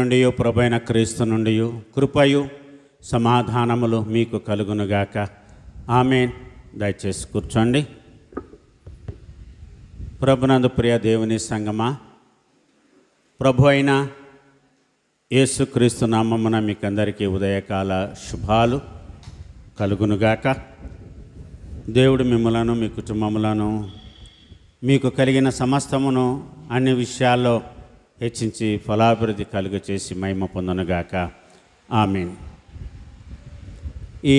నుండి ప్రభైన క్రీస్తు నుండి కృపయు సమాధానములు మీకు కలుగునుగాక. ఆమేన్. దయచేసి కూర్చోండి. ప్రభునందు ప్రియ దేవుని సంగమా, ప్రభు అయిన యేసుక్రీస్తు నామమున మీకందరికీ ఉదయకాల శుభాలు కలుగునుగాక. దేవుడు మిమ్మలను, మీ కుటుంబములను, మీకు కలిగిన సమస్తమును అన్ని విషయాల్లో హెచ్చించి ఫలాభివృద్ధి కలుగ చేసి మహిమ పొందనుగాక. ఆమేన్. ఈ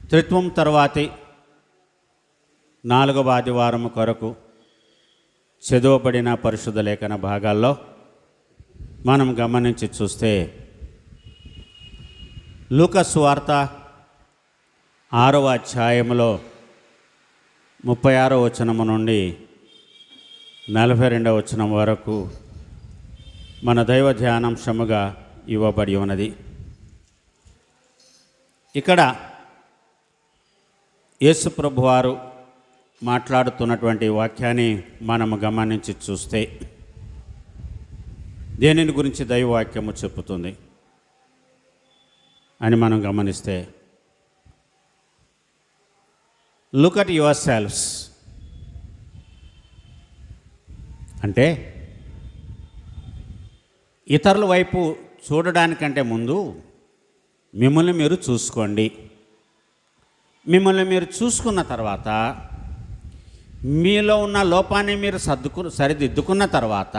త్రిత్వం తర్వాతి 4వ ఆదివారం కొరకు చదవబడిన పరిశుద్ధ లేఖన భాగాల్లో మనం గమనించి చూస్తే, లూకా సువార్త 6వ అధ్యాయములో 36వ వచనము నుండి 42వ వచనం వరకు మన దైవ ధ్యానాంశముగా ఇవ్వబడి ఉన్నది. ఇక్కడ యేసు ప్రభువారు మాట్లాడుతున్నటువంటి వాక్యాన్ని మనము గమనించి చూస్తే, దేనిని గురించి దైవవాక్యము చెప్పుతుంది అని మనం గమనిస్తే, లుక్ అట్ యువర్ సెల్వ్స్ అంటే ఇతరుల వైపు చూడడానికంటే ముందు మిమ్మల్ని మీరు చూసుకోండి. మిమ్మల్ని మీరు చూసుకున్న తర్వాత, మీలో ఉన్న లోపాన్ని మీరు సరిదిద్దుకున్న తర్వాత,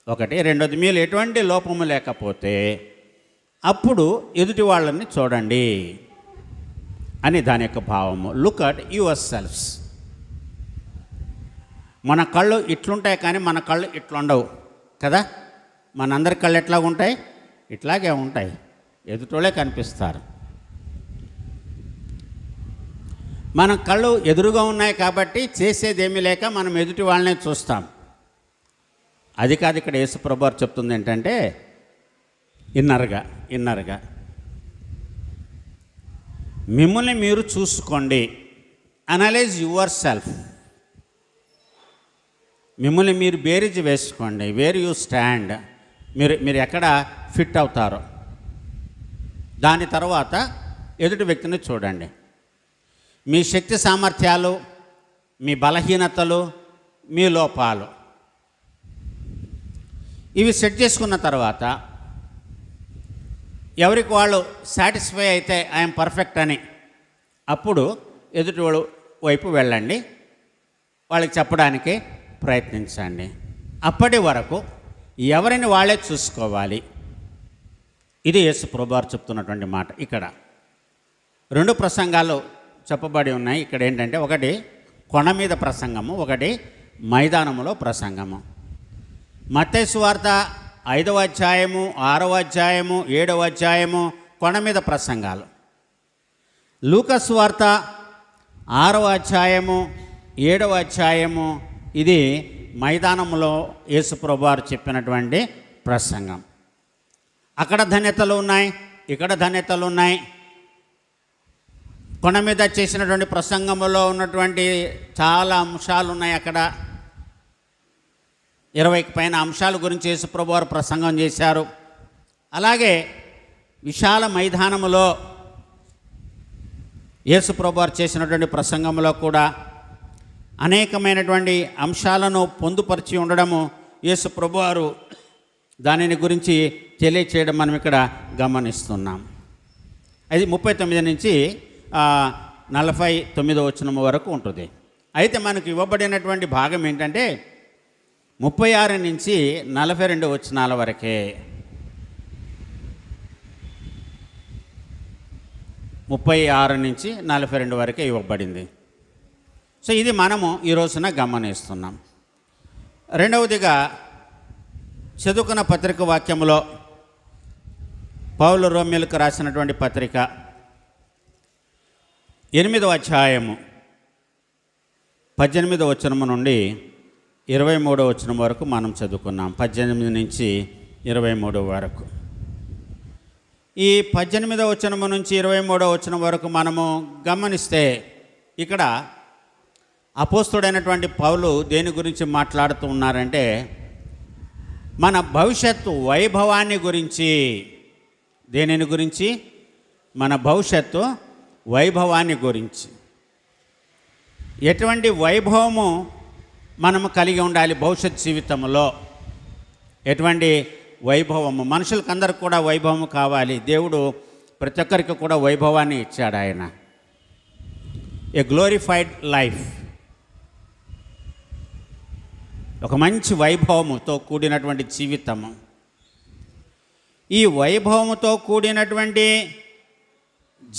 ఒకటి. రెండోది, మీలో ఎటువంటి లోపము లేకపోతే అప్పుడు ఎదుటి వాళ్ళని చూడండి అని దాని యొక్క భావము. Look at your selves. మన కళ్ళు ఇట్లుంటాయి కానీ మన కళ్ళు ఇట్లుండవు కదా. మనందరి కళ్ళు ఎట్లా ఉంటాయి? ఇట్లాగే ఉంటాయి. ఎదుటోళ్ళే కనిపిస్తారు. మన కళ్ళు ఎదురుగా ఉన్నాయి కాబట్టి చేసేదేమీ లేక మనం ఎదుటి వాళ్ళనే చూస్తాం. అది కాదు ఇక్కడ యేసు ప్రభువారు చెప్తుంది ఏంటంటే, ఇన్నర్గా మిమ్మల్ని మీరు చూసుకోండి. Analyse your self. మిమ్మల్ని మీరు బేరీజ్ వేసుకోండి. వేర్ యూ స్టాండ్, మీరు ఎక్కడ ఫిట్ అవుతారో. దాని తర్వాత ఎదుటి వ్యక్తిని చూడండి. మీ శక్తి సామర్థ్యాలు, మీ బలహీనతలు, మీ లోపాలు ఇవి సెట్ చేసుకున్న తర్వాత, ఎవరికి వాళ్ళు సాటిస్ఫై అయితే ఐఎమ్ పర్ఫెక్ట్ అని, అప్పుడు ఎదుటి వాళ్ళు వైపు వెళ్ళండి. వాళ్ళకి చెప్పడానికి ప్రయత్నించండి. అప్పటి వరకు ఎవరిని వాళ్ళే చూసుకోవాలి. ఇది యేసు ప్రభువారు చెప్తున్నటువంటి మాట. ఇక్కడ 2 ప్రసంగాలు చెప్పబడి ఉన్నాయి. ఇక్కడ ఏంటంటే, ఒకటి కొండ మీద ప్రసంగము, ఒకటి మైదానములో ప్రసంగము. మత్తయి సువార్త 5వ అధ్యాయము, 6వ అధ్యాయము, 7వ అధ్యాయము కొండ మీద ప్రసంగాలు. లూకా సువార్త 6వ అధ్యాయము, 7వ అధ్యాయము ఇది మైదానంలో యేసు ప్రభువారు చెప్పినటువంటి ప్రసంగం. అక్కడ ధన్యతలు ఉన్నాయి, ఇక్కడ ధన్యతలు ఉన్నాయి. కొండ మీద చేసినటువంటి ప్రసంగంలో ఉన్నటువంటి చాలా అంశాలు ఉన్నాయి. అక్కడ 20కి పైన అంశాల గురించి యేసు ప్రభువారు ప్రసంగం చేశారు. అలాగే విశాల మైదానములో యేసు ప్రభువారు చేసినటువంటి ప్రసంగంలో కూడా అనేకమైనటువంటి అంశాలను పొందుపరిచి ఉండడము, యేసు ప్రభువారు దానిని గురించి తెలియచేయడం మనం ఇక్కడ గమనిస్తున్నాం. అది 39 నుంచి 49వ వచనం వరకు ఉంటుంది. అయితే మనకు ఇవ్వబడినటువంటి భాగం ఏంటంటే 36 నుంచి 42 వచనాల వరకే. 36 నుంచి 42 వరకే ఇవ్వబడింది. సో ఇది మనము ఈ రోజున గమనిస్తున్నాం. రెండవదిగా, చదువుకున్న పత్రిక వాక్యములో పౌలు రోమీయులకు రాసినటువంటి పత్రిక 8వ అధ్యాయము 18వ వచనము నుండి 23వ వచనం వరకు మనం చదువుకున్నాం. 18 నుంచి 23 వరకు. ఈ 18వ వచనము నుంచి 23వ వచనం వరకు మనము గమనిస్తే, ఇక్కడ అపోస్తుడైనటువంటి పౌలు దేని గురించి మాట్లాడుతూ ఉన్నారంటే, మన భవిష్యత్తు వైభవాన్ని గురించి. దేనిని గురించి? మన భవిష్యత్తు వైభవాన్ని గురించి. ఎటువంటి వైభవము మనము కలిగి ఉండాలి భవిష్యత్ జీవితంలో? ఎటువంటి వైభవము? మనుషులకందరికి కూడా వైభవము కావాలి. దేవుడు ప్రతి ఒక్కరికి కూడా వైభవాన్ని ఇచ్చాడు ఆయన. ఏ గ్లోరిఫైడ్ లైఫ్, ఒక మంచి వైభవముతో కూడినటువంటి జీవితము. ఈ వైభవముతో కూడినటువంటి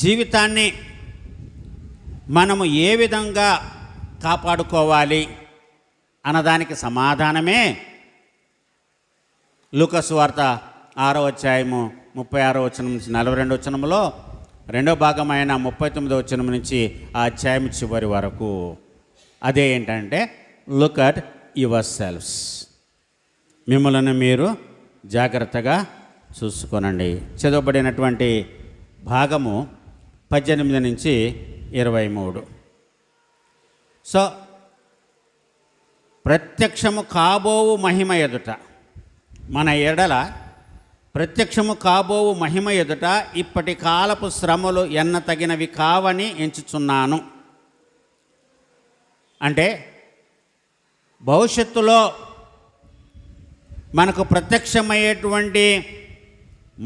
జీవితాన్ని మనము ఏ విధంగా కాపాడుకోవాలి అన్నదానికి సమాధానమే లూకా సువార్త 6వ అధ్యాయము 36వ వచనం నుంచి 42వ వచనంలో, రెండో భాగమైన 39వ వచనం నుంచి ఆ అధ్యాయం చివరి వరకు. అదే ఏంటంటే, లుక్ అట్ యువర్ సెల్ఫ్స్. మిమ్మల్ని మీరు జాగ్రత్తగా చూసుకోనండి. చదవబడినటువంటి భాగము 18 నుంచి 23. సో ప్రత్యక్షము కాబోవు మహిమ ఎదుట, మన ఎడల ప్రత్యక్షము కాబోవు మహిమ ఎదుట ఇప్పటి కాలపు శ్రమలు ఎన్న తగినవి కావని ఎంచుచున్నాను. అంటే భవిష్యత్తులో మనకు ప్రత్యక్షమయ్యేటువంటి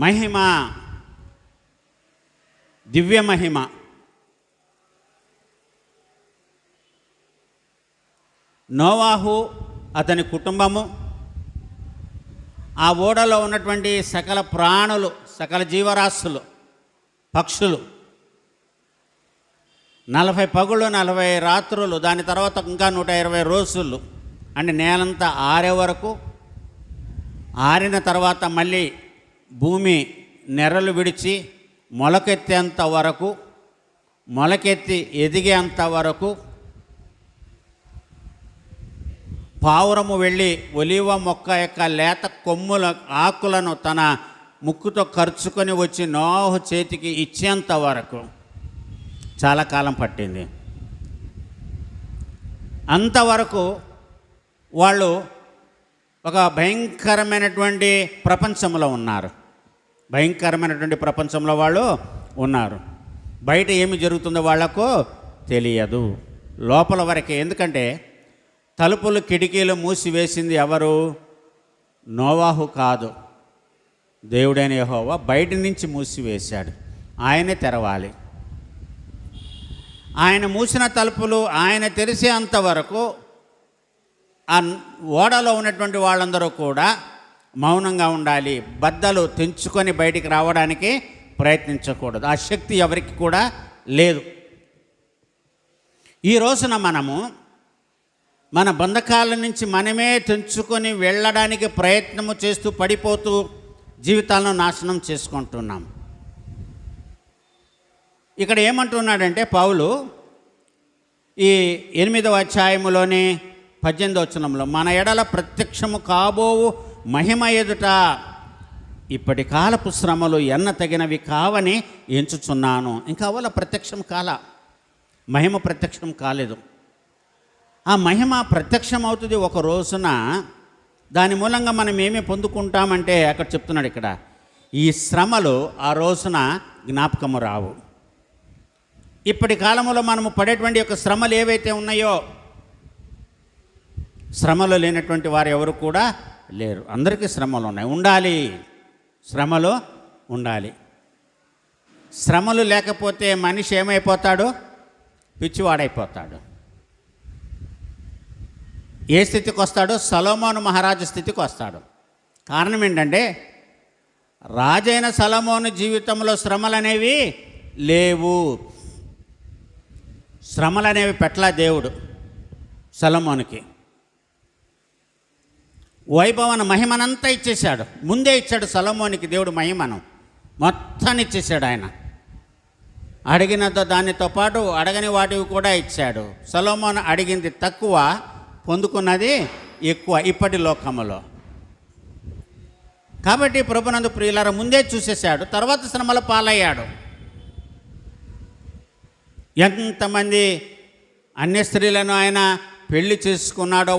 మహిమ, దివ్య మహిమ, నోవాహు అతని కుటుంబము, ఆ ఓడలో ఉన్నటువంటి సకల ప్రాణులు, సకల జీవరాశులు, పక్షులు, 40 పగుళ్ళు 40 రాత్రులు, దాని తర్వాత ఇంకా 120 రోజులు, అంటే నేలంతా ఆరే వరకు, ఆరిన తర్వాత మళ్ళీ భూమి నెర్రలు విడిచి మొలకెత్తేంత వరకు, మొలకెత్తి ఎదిగేంత వరకు, పావురము వెళ్ళి ఒలీవ మొక్క యొక్క లేత కొమ్ముల ఆకులను తన ముక్కుతో ఖర్చుకొని వచ్చి నోహు చేతికి ఇచ్చేంత వరకు చాలా కాలం పట్టింది. అంతవరకు వాళ్ళు ఒక భయంకరమైనటువంటి ప్రపంచంలో ఉన్నారు. భయంకరమైనటువంటి ప్రపంచంలో వాళ్ళు ఉన్నారు. బయట ఏమి జరుగుతుందో వాళ్లకు తెలియదు, లోపల వరకే. ఎందుకంటే తలుపులు కిటికీలు మూసివేసింది ఎవరు? నోవాహు కాదు, దేవుడైన యెహోవా బయట నుంచి మూసివేశాడు. ఆయనే తెరవాలి. ఆయన మూసిన తలుపులు ఆయన తెరిచేంత వరకు ఆ ఓడలో ఉన్నటువంటి వాళ్ళందరూ కూడా మౌనంగా ఉండాలి. బద్దలు తెంచుకొని బయటికి రావడానికి ప్రయత్నించకూడదు. ఆ శక్తి ఎవరికి కూడా లేదు. ఈ రోజున మనము మన బంధకాల నుంచి మనమే తెంచుకొని వెళ్ళడానికి ప్రయత్నము చేస్తూ పడిపోతూ జీవితాలను నాశనం చేసుకుంటున్నాం. ఇక్కడ ఏమంటున్నాడంటే పౌలు ఈ 8వ అధ్యాయములోని 18వ వచనంలో, మన ఎడల ప్రత్యక్షము కాబోవు మహిమ ఎదుట ఇప్పటి కాలపు శ్రమలు ఎన్న తగినవి కావని ఎంచుచున్నాను. ఇంకా వాళ్ళ ప్రత్యక్షం కాల, మహిమ ప్రత్యక్షం కాలేదు. ఆ మహిమ ప్రత్యక్షం అవుతుంది ఒక రోజున. దాని మూలంగా మనం ఏమి పొందుకుంటామంటే అక్కడ చెప్తున్నాడు, ఇక్కడ ఈ శ్రమలు ఆ రోజున జ్ఞాపకము రావు. ఇప్పటి కాలంలో మనము పడేటువంటి యొక్క శ్రమలు ఏవైతే ఉన్నాయో, శ్రమలు లేనటువంటి వారు ఎవరు కూడా లేరు. అందరికీ శ్రమలు ఉన్నాయి, ఉండాలి. శ్రమలు ఉండాలి. శ్రమలు లేకపోతే మనిషి ఏమైపోతాడు? పిచ్చివాడైపోతాడు. ఏ స్థితికి వస్తాడో? సొలొమోను మహారాజు స్థితికి వస్తాడు. కారణం ఏంటంటే రాజైన సొలొమోను జీవితంలో శ్రమలు అనేవి లేవు. శ్రమలు అనేవి పెట్ల దేవుడు సొలొమోనుకి. వైభవన మహిమనంతా ఇచ్చేశాడు. ముందే ఇచ్చాడు సొలొమోనుకి దేవుడు మహిమను మొత్తాన్ని ఇచ్చేశాడు ఆయన. అడిగిన దానితో పాటు అడగని వాటివి కూడా ఇచ్చాడు. సొలొమోను అడిగింది తక్కువ, పొందుకున్నది ఎక్కువ ఇప్పటి లోకములో. కాబట్టి ప్రభునందు ప్రియులారా, ముందే చూసేశాడు, తర్వాత శ్రమల పాలయ్యాడు. ఎంతమంది అన్య స్త్రీలను ఆయన పెళ్లి చేసుకున్నాడో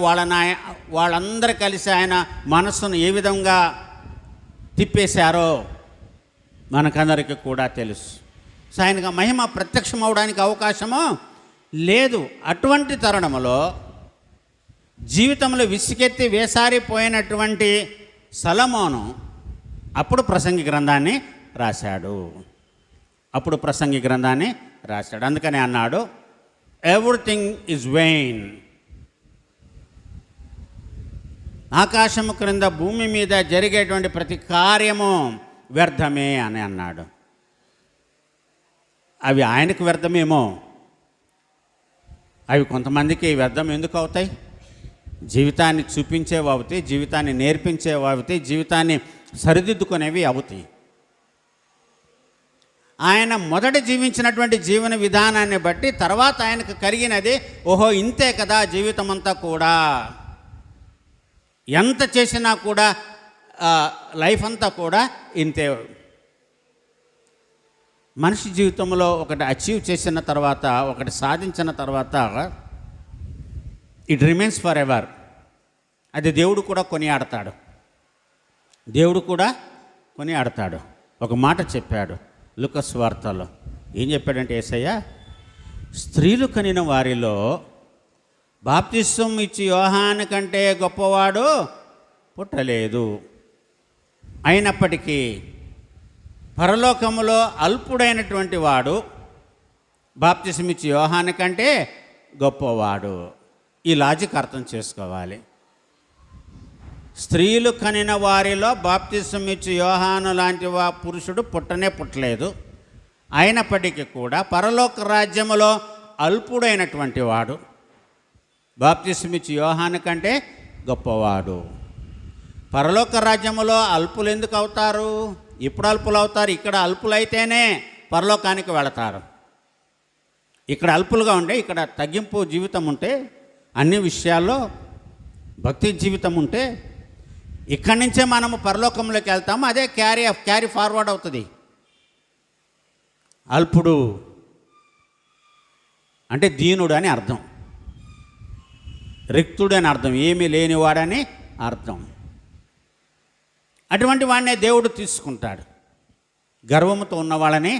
వాళ్ళందరూ కలిసి ఆయన మనస్సును ఏ విధంగా తిప్పేశారో మనకందరికీ కూడా తెలుసు. సో ఆయనకు మహిమ ప్రత్యక్షం అవడానికి అవకాశము లేదు. అటువంటి తరుణంలో జీవితంలో విసిగెత్తి వేసారిపోయినటువంటి సొలొమోను అప్పుడు ప్రసంగి గ్రంథాన్ని రాశాడు. అందుకని అన్నాడు, ఎవ్రీథింగ్ ఈజ్ వెయిన్. ఆకాశము క్రింద భూమి మీద జరిగేటువంటి ప్రతి కార్యము వ్యర్థమే అని అన్నాడు. అవి ఆయనకు వ్యర్థమేమో, అవి కొంతమందికి వ్యర్థం ఎందుకు అవుతాయి? జీవితాన్ని చూపించేవి అవుతాయి, జీవితాన్ని నేర్పించేవి అవుతాయి, జీవితాన్ని సరిదిద్దుకునేవి అవుతాయి. ఆయన మొదట జీవించినటువంటి జీవన విధానాన్ని బట్టి తర్వాత ఆయనకు కలిగినది, ఓహో ఇంతే కదా జీవితం అంతా కూడా, ఎంత చేసినా కూడా లైఫ్ అంతా కూడా ఇంతే. మనిషి జీవితంలో ఒకటి అచీవ్ చేసిన తర్వాత, ఒకటి సాధించిన తర్వాత ఇట్ రిమైన్స్ ఫర్ ఎవర్. అది దేవుడు కూడా కొనియాడతాడు. ఒక మాట చెప్పాడు లూకా సువార్తలో. ఏం చెప్పాడంటే యేసయ్య, స్త్రీలు కనిన వారిలో బాప్తిస్మం ఇచ్చి యోహాను కంటే గొప్పవాడు పుట్టలేదు. అయినప్పటికీ పరలోకములో అల్పుడైనటువంటి వాడు బాప్తిస్మం ఇచ్చి యోహాను కంటే గొప్పవాడు. ఈ లాజిక్ అర్థం చేసుకోవాలి. స్త్రీలు కనిన వారిలో బాప్తిస్మం ఇచ్చి యోహాను లాంటి పురుషుడు పుట్టలేదు. అయినప్పటికీ కూడా పరలోక రాజ్యములో అల్పుడైనటువంటి వాడు బాప్తిస్మం ఇచ్చి యోహాను కంటే గొప్పవాడు. పరలోక రాజ్యములో అల్పులు ఎందుకు అవుతారు? ఇప్పుడు అల్పులు అవుతారు. ఇక్కడ అల్పులైతేనే పరలోకానికి వెళతారు. ఇక్కడ అల్పులుగా ఉంటే, ఇక్కడ తగ్గింపు జీవితం ఉంటే, అన్ని విషయాల్లో భక్తి జీవితం ఉంటే, ఇక్కడి నుంచే మనము పరలోకంలోకి వెళ్తాము. అదే క్యారీ ఫార్వర్డ్ అవుతుంది. అల్పుడు అంటే దీనుడు అని అర్థం, రిక్తుడు అని అర్థం, ఏమీ లేనివాడని అర్థం. అటువంటి వాడినే దేవుడు తీసుకుంటాడు. గర్వముతో ఉన్నవాళ్ళని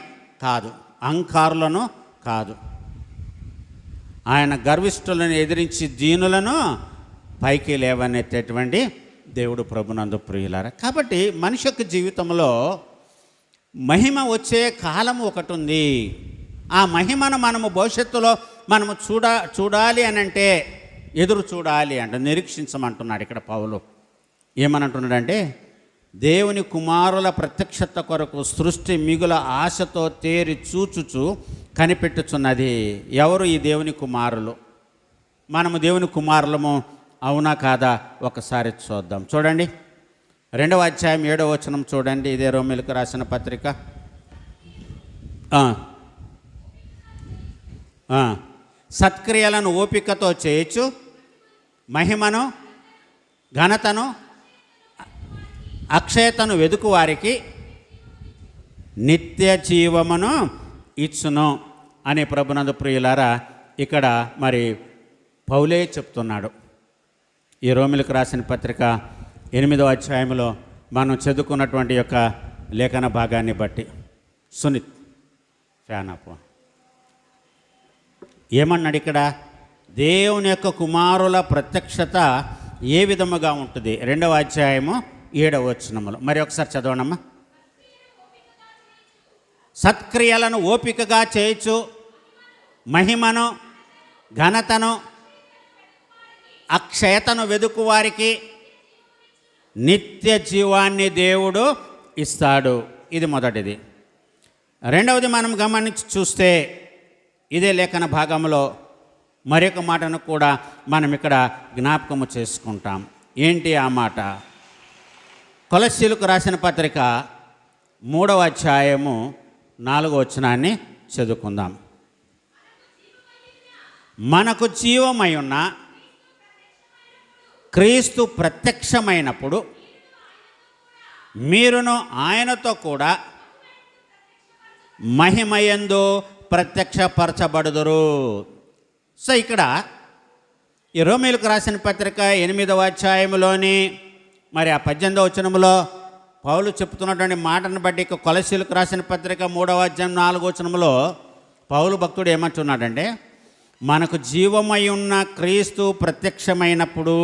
కాదు, అహంకారులను కాదు. ఆయన గర్విష్ఠులను ఎదిరించి దీనులను పైకి లేవనెత్తేటువంటి దేవుడు ప్రభునందు ప్రియులారా. కాబట్టి మనిషి యొక్క జీవితంలో మహిమ వచ్చే కాలం ఒకటి ఉంది. ఆ మహిమను మనము భవిష్యత్తులో మనము చూడాలి అని అంటే, ఎదురు చూడాలి అంటే, నిరీక్షించమంటున్నాడు ఇక్కడ పౌలు. ఏమనంటున్నాడంటే, దేవుని కుమారుల ప్రత్యక్షత కొరకు సృష్టి మిగుల ఆశతో తేరి చూచుచు కనిపెట్టుచున్నది. ఎవరు ఈ దేవుని కుమారులు? మనము దేవుని కుమారులము అవునా కాదా ఒకసారి చూద్దాం. చూడండి, 2వ అధ్యాయం 7వ వచనం చూడండి. ఇదే రోమీయులకు రాసిన పత్రిక. సత్క్రియలను ఓపికతో చేయొచ్చు, మహిమను ఘనతను అక్షయతను వెదుకు వారికి నిత్య జీవమును ఇచ్చును అనే ప్రభునందు ప్రియులారా ఇక్కడ మరి పౌలే చెప్తున్నాడు. ఈ రోమీయులకు రాసిన పత్రిక 8వ అధ్యాయంలో మనం చదువుకున్నటువంటి యొక్క లేఖన భాగాన్ని బట్టి. సునీత్ ఫ్యానాపు ఏమన్నాడు ఇక్కడ? దేవుని యొక్క కుమారుల ప్రత్యక్షత ఏ విధముగా ఉంటుంది? 2వ అధ్యాయము 7వ వచనములో. మరి ఒకసారి చదవనమ్మా. సత్క్రియలను ఓపికగా చేయొచ్చు, మహిమను ఘనతను అక్షయతను వెదుకు వారికి నిత్య జీవాన్ని దేవుడు ఇస్తాడు. ఇది మొదటిది. రెండవది మనం గమనించి చూస్తే ఇదే లేఖన భాగంలో మరొక మాటను కూడా మనం ఇక్కడ జ్ఞాపకము చేసుకుంటాం. ఏంటి ఆ మాట? కొలస్సీలకు రాసిన పత్రిక 3వ అధ్యాయము 4వ వచనాన్ని చదువుకుందాం. మనకు జీవమై ఉన్న క్రీస్తు ప్రత్యక్షమైనప్పుడు మీరును ఆయనతో కూడా మహిమయందు ప్రత్యక్షపరచబడుదురు. సో ఇక్కడ ఈ రోమీయులకు రాసిన పత్రిక 8వ అధ్యాయంలోని మరి ఆ 18వ వచనంలో పౌలు చెప్తున్నటువంటి మాటను బట్టి కొలస్సీయులకు రాసిన పత్రిక 3వ అధ్యాయం 4వ వచనంలో పౌలు భక్తుడు ఏమంటున్నాడంటే, మనకు జీవమై ఉన్న క్రీస్తు ప్రత్యక్షమైనప్పుడు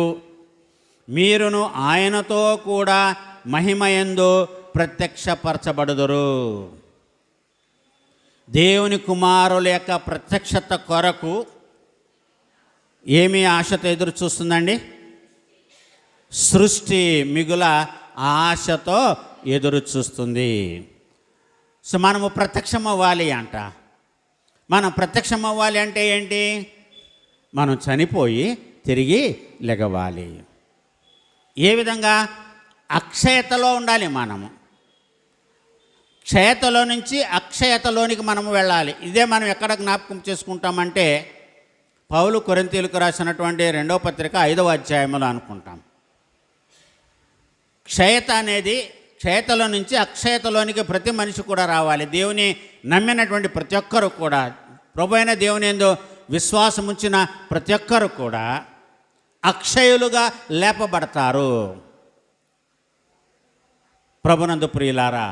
మీరును ఆయనతో కూడా మహిమయందు ప్రత్యక్షపరచబడుదురు. దేవుని కుమారుల యొక్క ప్రత్యక్షత కొరకు ఏమి ఆశతో ఎదురు చూస్తుందండి? సృష్టి మిగుల ఆశతో ఎదురు చూస్తుంది. సో మనము ప్రత్యక్షం అవ్వాలి అంట. మనం ప్రత్యక్షం అవ్వాలి అంటే ఏంటి? మనం చనిపోయి తిరిగి లెగవాలి. ఏ విధంగా? అక్షయతలో ఉండాలి. మనము క్షయతలో నుంచి అక్షయతలోనికి మనము వెళ్ళాలి. ఇదే మనం ఎక్కడ జ్ఞాపకం చేసుకుంటామంటే పౌలు కొరింథీయులకు రాసినటువంటి 2వ పత్రిక 5వ అధ్యాయంలో అనుకుంటాం. క్షయత అనేది క్షయతలో నుంచి అక్షయతలోనికి ప్రతి మనిషి కూడా రావాలి. దేవుని నమ్మినటువంటి ప్రతి ఒక్కరు కూడా, ప్రభు అయిన దేవుని యందు విశ్వాసం ఉంచిన ప్రతి ఒక్కరు కూడా అక్షయులుగా లేపబడతారు. ప్రభునందు ప్రియులారా,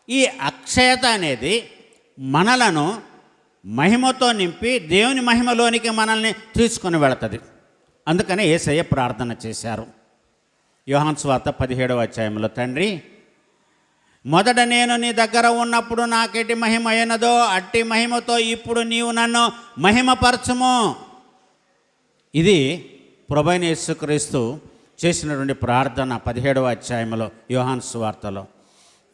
ఈ అక్షయత అనేది మనలను మహిమతో నింపి దేవుని మహిమలోనికి మనల్ని తీసుకొని వెళుతుంది. అందుకనే యేసయ్య ప్రార్థన చేశారు. యోహాను సువార్త 17వ అధ్యాయంలో, తండ్రి, మొదట నేను నీ దగ్గర ఉన్నప్పుడు నాకెట్టి మహిమ అయినదో అట్టి మహిమతో ఇప్పుడు నీవు నన్ను మహిమపరచుము. ఇది ప్రభువైన యేసుక్రీస్తు చేసినటువంటి ప్రార్థన 17వ అధ్యాయంలో యోహాను సువార్తలో.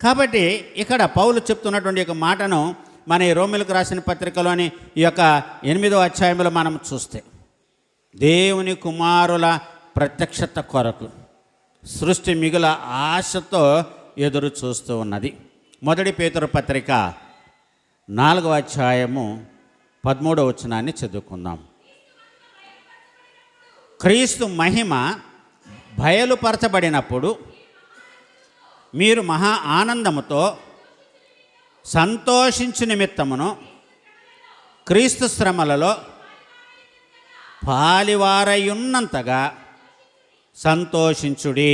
కాబట్టి ఇక్కడ పౌలు చెప్తున్నటువంటి ఒక మాటను మన ఈ రోమీయులకు రాసిన పత్రికలోని ఈ యొక్క 8వ అధ్యాయంలో మనం చూస్తే, దేవుని కుమారుల ప్రత్యక్షత కొరకు సృష్టి మిగుల ఆశతో ఎదురు చూస్తూ ఉన్నది. మొదటి పేతురు పత్రిక 4వ అధ్యాయము 13వ వచనాన్ని చదువుకుందాం. క్రీస్తు మహిమ బయలుపరచబడినప్పుడు మీరు మహా ఆనందముతో సంతోషించు నిమిత్తమును క్రీస్తు శ్రమలలో పాలివారయున్నంతగా సంతోషించుడి.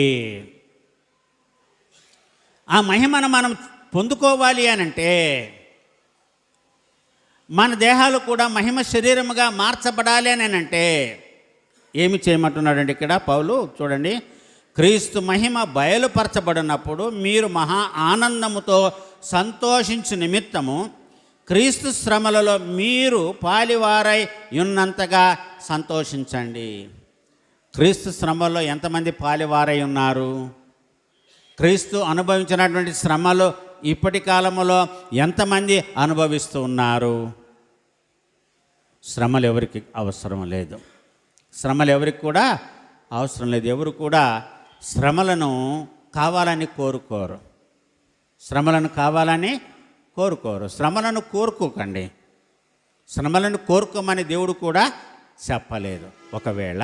ఆ మహిమను మనం పొందుకోవాలి అనంటే మన దేహాలు కూడా మహిమ శరీరముగా మార్చబడాలి అని అంటే ఏమి చేయమంటున్నాడండి ఇక్కడ పౌలు? చూడండి, క్రీస్తు మహిమ బయలుపరచబడినప్పుడు మీరు మహా ఆనందముతో సంతోషించు నిమిత్తము క్రీస్తు శ్రమలలో మీరు పాలివారై ఉన్నంతగా సంతోషించండి. క్రీస్తు శ్రమలో ఎంతమంది పాలివారై ఉన్నారు? క్రీస్తు అనుభవించినటువంటి శ్రమలు ఇప్పటి కాలంలో ఎంతమంది అనుభవిస్తూ ఉన్నారు? శ్రమలు ఎవరికి అవసరం లేదు. శ్రమలు ఎవరికి కూడా అవసరం లేదు. ఎవరు కూడా శ్రమలను కావాలని కోరుకోరు. శ్రమలను కావాలని కోరుకోరు. శ్రమలను కోరుకోకండి. శ్రమలను కోరుకోమని దేవుడు కూడా చెప్పలేదు. ఒకవేళ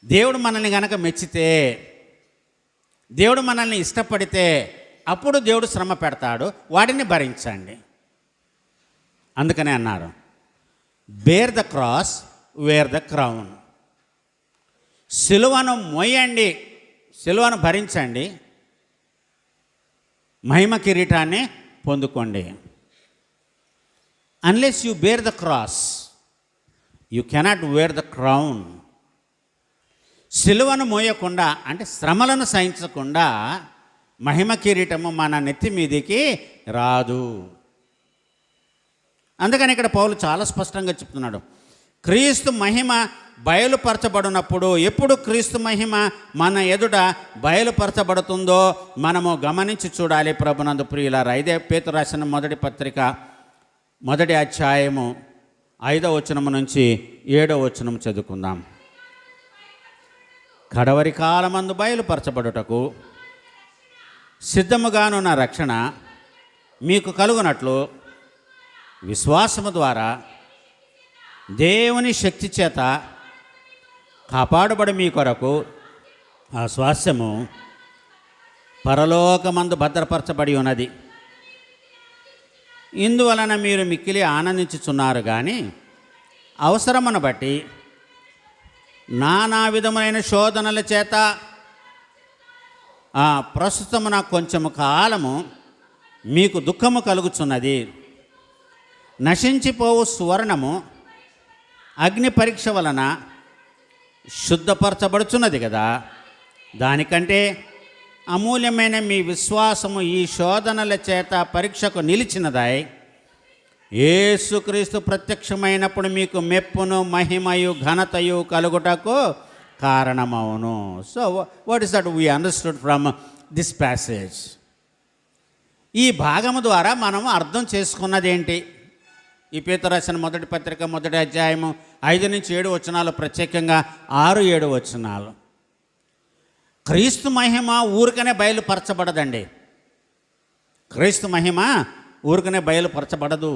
దేవుడు మనల్ని గనక మెచ్చితే, దేవుడు మనల్ని ఇష్టపడితే అప్పుడు దేవుడు శ్రమ పెడతాడు, వాటిని భరించండి. అందుకనే అన్నారు, bear the cross wear the crown. సిలువను మోయండి, సిలువను భరించండి, మహిమ కిరీటాన్ని పొందుకోండి. Unless you bear the cross you cannot wear the crown. సిలువను మోయకుండా అంటే శ్రమలను సహించకుండా మహిమ కిరీటము మన నెత్తి మీదికి రాదు. అందుకని ఇక్కడ పౌలు చాలా స్పష్టంగా చెప్తున్నాడు, క్రీస్తు మహిమ బయలుపరచబడినప్పుడు, ఎప్పుడు క్రీస్తు మహిమ మన ఎదుట బయలుపరచబడుతుందో మనము గమనించి చూడాలి. ప్రభునందు ప్రియులారా, ఇదే పేతురు రాసిన మొదటి పత్రిక 1వ అధ్యాయము 5వ వచనము నుంచి 7వ వచనం చదువుకుందాం. కడవరి కాలమందు బయలుపరచబడుటకు సిద్ధముగానున్న రక్షణ మీకు కలుగునట్లు విశ్వాసము ద్వారా దేవుని శక్తి చేత కాపాడబడి మీ కొరకు ఆ స్వాస్యము పరలోకమందు భద్రపరచబడి ఉన్నది. ఇందువలన మీరు మిక్కిలి ఆనందించుచున్నారు. కానీ అవసరమును బట్టి నానా విధమైన శోధనల చేత ప్రస్తుతమున కొంచెము కాలము మీకు దుఃఖము కలుగుచున్నది. నశించిపోవు సువర్ణము అగ్ని పరీక్ష వలన శుద్ధపరచబడుచున్నది కదా, దానికంటే అమూల్యమైన మీ విశ్వాసము ఈ శోధనల చేత పరీక్షకు నిలిచినదై యేసుక్రీస్తు ప్రత్యక్షమైనప్పుడు మీకు మెప్పును మహిమయు ఘనతయు కలుగుటకు కారణమవును. So what is that we understood from this passage? ఈ భాగము ద్వారా మనం అర్థం చేసుకున్నది ఏంటి? ఈ పేతురు రాసిన మొదటి పత్రిక 1వ అధ్యాయము 5-7 వచనాలు, ప్రత్యేకంగా 6-7 వచనాలు. క్రీస్తు మహిమ ఊరికనే బయలుపరచబడదండి. క్రీస్తు మహిమ ఊరికనే బయలుపరచబడదు.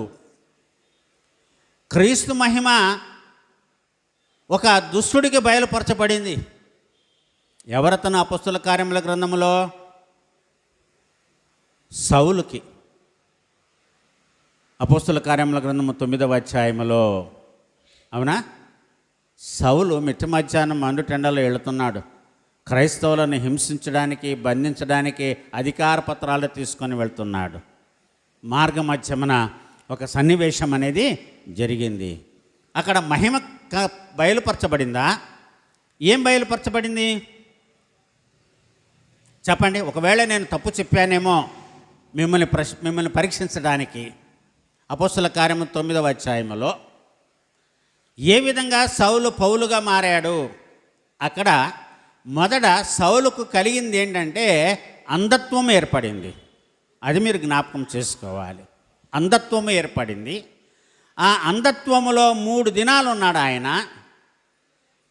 క్రీస్తు మహిమ ఒక దుష్టుడికి బయలుపరచబడింది. ఎవరతను? అపొస్తలుల కార్యముల గ్రంథములో సౌలుకి. అపొస్తలుల కార్యముల గ్రంథము 9వ అధ్యాయములో, అవునా, సౌలు మిట్ట మధ్యాహ్నం మండుటెండలో వెళుతున్నాడు. క్రైస్తవులను హింసించడానికి, బంధించడానికి అధికార పత్రాలు తీసుకొని వెళ్తున్నాడు. మార్గ మధ్యమున ఒక సన్నివేశం అనేది జరిగింది. అక్కడ మహిమ బయలుపరచబడిందా? ఏం బయలుపరచబడింది చెప్పండి. ఒకవేళ నేను తప్పు చెప్పానేమో మిమ్మల్ని పరీక్షించడానికి. అపొస్తలుల కార్యము 9వ అధ్యాయములో ఏ విధంగా సౌలు పౌలుగా మారాడు? అక్కడ మొదట సౌలుకు కలిగింది ఏంటంటే అంధత్వం ఏర్పడింది. అది మీరు జ్ఞాపకం చేసుకోవాలి. అంధత్వము ఏర్పడింది. ఆ అంధత్వములో 3 దినాలు ఉన్నాడు ఆయన.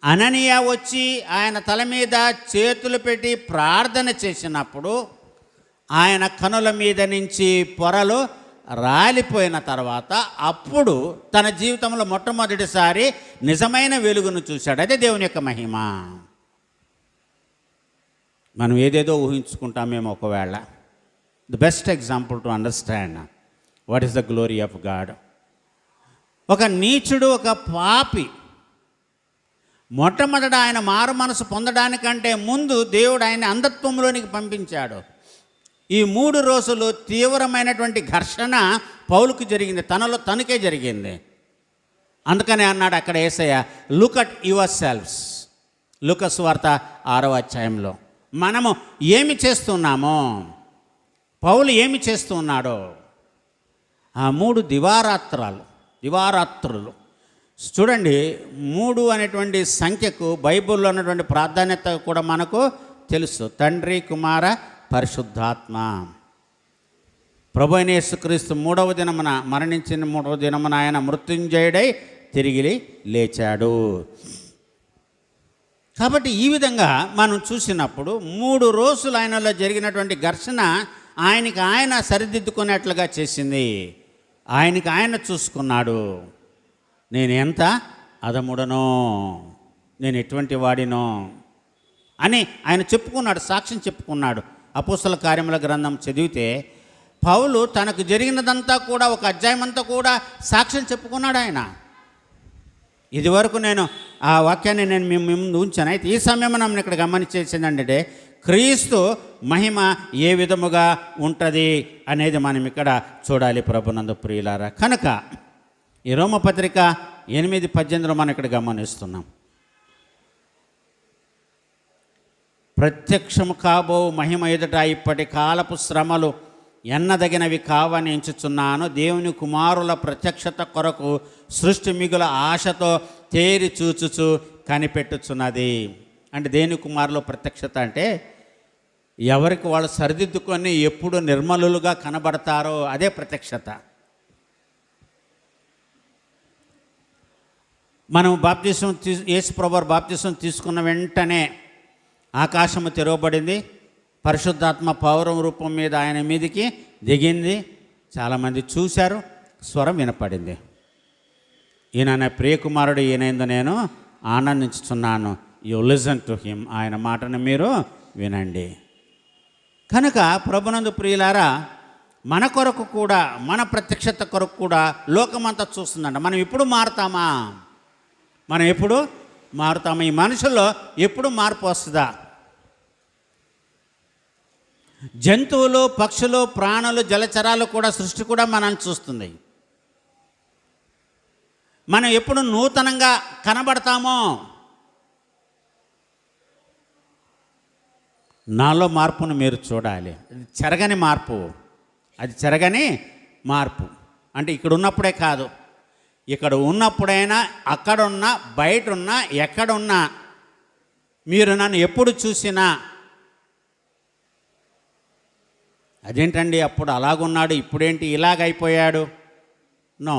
అననీయ వచ్చి ఆయన తల మీద చేతులు పెట్టి ప్రార్థన చేసినప్పుడు ఆయన కనుల మీద నుంచి పొరలు రాలిపోయిన తర్వాత అప్పుడు తన జీవితంలో మొట్టమొదటిసారి నిజమైన వెలుగును చూశాడు. అదే దేవుని యొక్క మహిమ. మనం ఏదేదో ఊహించుకుంటామేమో ఒకవేళ. The best example to understand what is the glory of God. ఒక నీచుడు, ఒక పాపి మొట్టమొదట ఆయన మారు మనసు పొందడానికంటే ముందు దేవుడు ఆయన అంధత్వంలోనికి పంపించాడు. ఈ 3 రోజులు తీవ్రమైనటువంటి ఘర్షణ పౌలుకు జరిగింది, తనలో తనకే జరిగింది. అందుకనే అన్నాడు అక్కడ యేసయ్య, లుక్ అట్ యువర్ సెల్వ్స్. లూకా సువార్త 6వ అధ్యాయంలో మనము ఏమి చేస్తున్నామో, పౌలు ఏమి చేస్తూ ఉన్నాడో, ఆ 3 దివారాత్రులు చూడండి. 3 అనేటువంటి సంఖ్యకు బైబిల్లో ఉన్నటువంటి ప్రాధాన్యత కూడా మనకు తెలుసు. తండ్రి, కుమార, పరిశుద్ధాత్మ. ప్రభువైన యేసుక్రీస్తు 3వ దినమున మరణించిన 3వ దినమున ఆయన మృత్యుంజయుడై తిరిగి లేచాడు. కాబట్టి ఈ విధంగా మనం చూసినప్పుడు 3 రోజులు ఆయనలో జరిగినటువంటి ఘర్షణ ఆయనకి ఆయన సరిదిద్దుకునేట్లుగా చేసింది. ఆయనకి ఆయన చూసుకున్నాడు. నేను ఎంత అధముడనో, నేను ఎటువంటి వాడినో అని ఆయన చెప్పుకున్నాడు, సాక్ష్యం చెప్పుకున్నాడు. అపొస్తలుల కార్యముల గ్రంథం చదివితే పౌలు తనకు జరిగినదంతా కూడా, ఒక అధ్యాయం అంతా కూడా సాక్ష్యం చెప్పుకున్నాడు ఆయన. ఇదివరకు నేను ఆ వాక్యాన్ని నేను మేము ముందు ఉంచాను. అయితే ఈ సమయం మనం ఇక్కడ గమనించేసిందంటే క్రీస్తు మహిమ ఏ విధముగా ఉంటుంది అనేది మనం ఇక్కడ చూడాలి ప్రభునందు ప్రియులారా. కనుక ఈ రోమపత్రిక 8:18 మనం ఇక్కడ గమనిస్తున్నాం. ప్రత్యక్షము కాబో మహిమ ఎదుట ఇప్పటి కాలపు శ్రమలు ఎన్నదగినవి కావని ఎంచుచున్నాను. దేవుని కుమారుల ప్రత్యక్షత కొరకు సృష్టి మిగుల ఆశతో తేరి చూచుచు కనిపెట్టుచున్నది. అంటే దేవుని కుమారుల ప్రత్యక్షత అంటే ఎవరికి వాళ్ళు సరిదిద్దుకొని ఎప్పుడు నిర్మలులుగా కనబడతారో అదే ప్రత్యక్షత. మనం బాప్తిసం యేసు ప్రభువు బాప్తిసం తీసుకున్న వెంటనే ఆకాశము తెరవబడింది. పరిశుద్ధాత్మ పౌరం రూపం మీద ఆయన మీదికి దిగింది. చాలామంది చూశారు, స్వరం వినపడింది. ఈయన నా ప్రియకుమారుడు, ఈయనందు నేను ఆనందించుతున్నాను. You listen to him. ఆయన మాటను మీరు వినండి. కనుక ప్రభునందు ప్రియులారా, మన కొరకు కూడా, మన ప్రత్యక్షత కొరకు కూడా లోకమంతా చూస్తుందంట. మనం ఎప్పుడు మారుతామా? మనం ఎప్పుడు మారుతాము. ఈ మనుషుల్లో ఎప్పుడు మార్పు వస్తుందా? జంతువులు, పక్షులు, ప్రాణులు, జలచరాలు కూడా, సృష్టి కూడా మనల్ని చూస్తుంది. మనం ఎప్పుడు నూతనంగా కనబడతామో. నాలో మార్పును మీరు చూడాలి. అది చెరగని మార్పు, అది చెరగని మార్పు. అంటే ఇక్కడ ఉన్నప్పుడే కాదు, ఇక్కడ ఉన్నప్పుడైనా, అక్కడున్నా, బయట ఉన్నా, ఎక్కడున్నా మీరు నన్ను ఎప్పుడు చూసినా అదేంటండి అప్పుడు అలాగున్నాడు ఇప్పుడేంటి ఇలాగైపోయాడు, నో,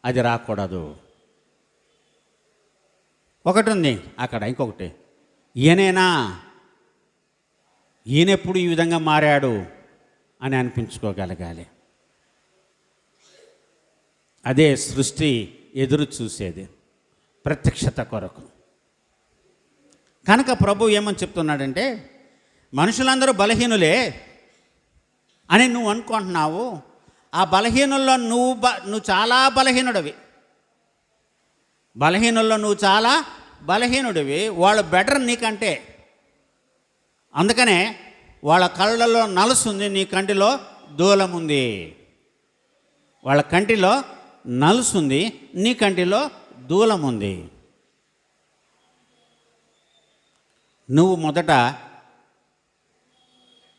అది రాకూడదు. ఒకటి ఉంది అక్కడ, ఇంకొకటి, ఈయనేనా, ఈయనెప్పుడు ఈ విధంగా మారాడు అని అనిపించుకోగలగాలి. అదే సృష్టి ఎదురు చూసేది, ప్రత్యక్షత కొరకు. కనుక ప్రభు ఏమని చెప్తున్నాడంటే, మనుషులందరూ బలహీనులే అని నువ్వు అనుకుంటున్నావు. ఆ బలహీనుల్లో నువ్వు చాలా బలహీనుడివి. బలహీనుల్లో నువ్వు చాలా బలహీనుడివి. వాళ్ళు బెటర్ నీకంటే. అందుకనే వాళ్ళ కళ్ళలో నలుసుంది, నీ కంటిలో దూలముంది. వాళ్ళ కంటిలో నలుసుంది, నీ కంటిలో దూలముంది. నువ్వు మొదట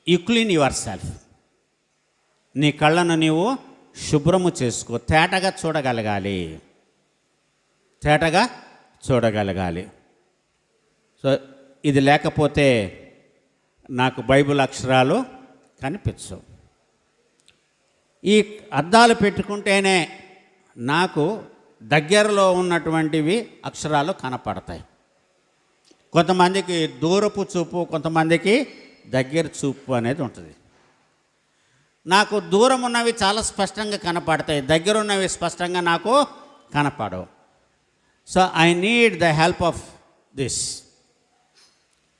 యు క్లీన్ యువర్ సెల్ఫ్. నీ కళ్ళను నీవు శుభ్రము చేసుకో. తేటగా చూడగలగాలి, తేటగా చూడగలగాలి. సో ఇది లేకపోతే నాకు బైబిల్ అక్షరాలు కనిపించవు. ఈ అద్దాలు పెట్టుకుంటేనే నాకు దగ్గరలో ఉన్నటువంటివి అక్షరాలు కనపడతాయి. కొంతమందికి దూరపు చూపు, కొంతమందికి దగ్గర చూపు అనేది ఉంటుంది. నాకు దూరం ఉన్నవి చాలా స్పష్టంగా కనపడతాయి, దగ్గర ఉన్నవి స్పష్టంగా నాకు కనపడవు. So I need the help of this.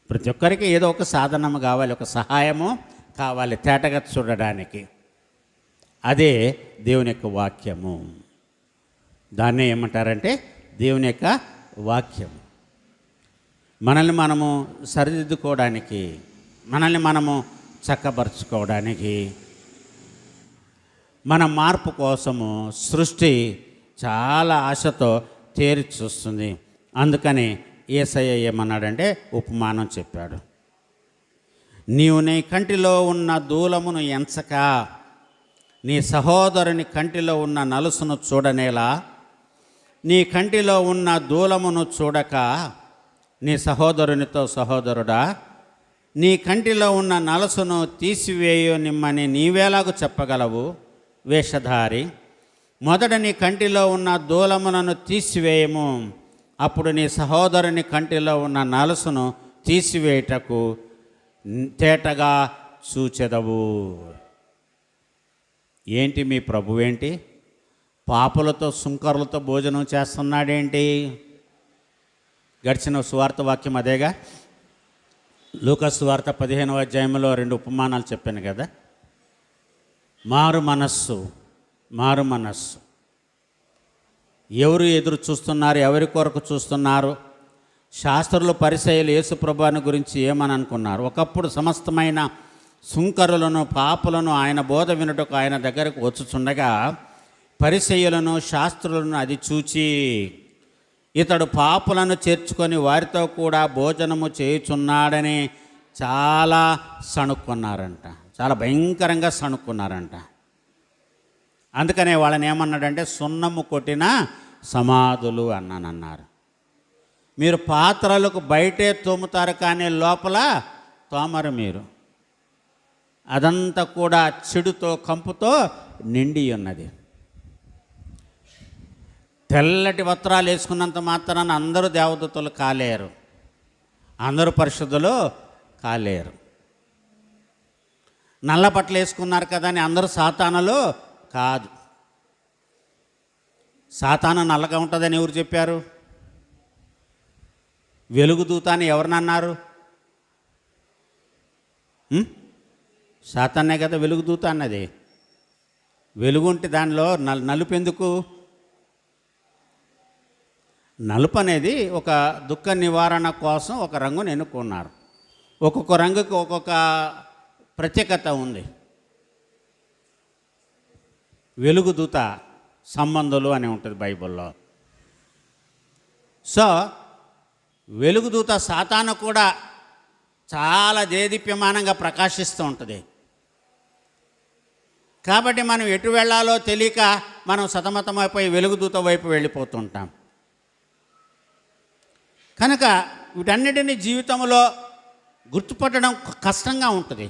ప్రతి ఒక్కరికి ఏదో ఒక సాధనము కావాలి, ఒక సహాయము కావాలి తేటగా చూడడానికి. అదే దేవుని యొక్క వాక్యము. దాన్నే ఏమంటారంటే దేవుని యొక్క వాక్యము. మనల్ని మనము సరిదిద్దుకోవడానికి, మనల్ని మనము చక్కబరుచుకోవడానికి, మన మార్పు కోసము సృష్టి చాలా ఆశతో తేరి చూస్తుంది. అందుకని యేసయ్య ఏమన్నాడంటే ఉపమానం చెప్పాడు. నీవు నీ కంటిలో ఉన్న దూలమును ఎంచక నీ సహోదరుని కంటిలో ఉన్న నలుసును చూడనేలా, నీ కంటిలో ఉన్న దూలమును చూడక నీ సహోదరునితో, సహోదరుడా, నీ కంటిలో ఉన్న నలుసును తీసివేయు నిమ్మని నీవేలాగు చెప్పగలవు వేషధారి? మొదట నీ కంటిలో ఉన్న దూలములను తీసివేయము, అప్పుడు నీ సహోదరుని కంటిలో ఉన్న నలుసును తీసివేయటకు తేటగా చూచెదవు. ఏంటి మీ ప్రభు ఏంటి పాపులతో, సుంకరులతో భోజనం చేస్తున్నాడేంటి? గడిచిన సువార్త వాక్యం అదేగా. లూకా సువార్త 15వ అధ్యాయంలో 2 ఉపమానాలు చెప్పాను కదా. మారు మనస్సు, మారు మనస్సు. ఎవరు ఎదురు చూస్తున్నారు, ఎవరి కొరకు చూస్తున్నారు? శాస్త్రులు, పరిసయ్యులు యేసు ప్రభువుని గురించి ఏమని అనుకున్నారు? ఒకప్పుడు సమస్తమైన సుంకరులను, పాపులను ఆయన బోధ వినుటకు ఆయన దగ్గరకు వచ్చుచుండగా పరిసయ్యులను, శాస్త్రులను అది చూచి ఇతడు పాపులను చేర్చుకొని వారితో కూడా భోజనము చేయుచున్నాడని చాలా సణుక్కున్నారంట, చాలా భయంకరంగా సణుక్కున్నారంట. అందుకనే వాళ్ళని ఏమన్నాడంటే సున్నము కొట్టిన సమాధులు అన్నారు. మీరు పాత్రలకు బయటే తోముతారు కానీ లోపల తోమరు. మీరు అదంతా కూడా చెడుతో, కంపుతో నిండి ఉన్నది. తెల్లటి వస్త్రాలు వేసుకున్నంత మాత్రాన అందరూ దేవదూతలు కాలేరు, అందరూ పరిశుద్ధులు కాలేరు. నల్ల బట్టలు వేసుకున్నారు కదా అని అందరూ సాతానులు కాదు. సాతాను నల్లగా ఉంటుందని ఎవరు చెప్పారు? వెలుగుదూత అని ఎవరినన్నారు? సాతాన్నే కదా వెలుగుదూత అన్నది. వెలుగు ఉంటే దానిలో నలుపు ఎందుకు? నలుపు అనేది ఒక దుఃఖ నివారణ కోసం ఒక రంగును ఎన్నుకున్నారు. ఒక్కొక్క రంగుకి ఒక్కొక్క ప్రత్యేకత ఉంది. వెలుగుదూత సంబంధులు అని ఉంటుంది బైబిల్లో. సో వెలుగుదూత సాతాను కూడా చాలా దేదీప్యమానంగా ప్రకాశిస్తూ ఉంటుంది. కాబట్టి మనం ఎటు వెళ్ళాలో తెలియక మనం సతమతమైపోయి వెలుగుదూత వైపు వెళ్ళిపోతుంటాం. కనుక వీటన్నిటినీ జీవితంలో గుర్తుపట్టడం కష్టంగా ఉంటుంది.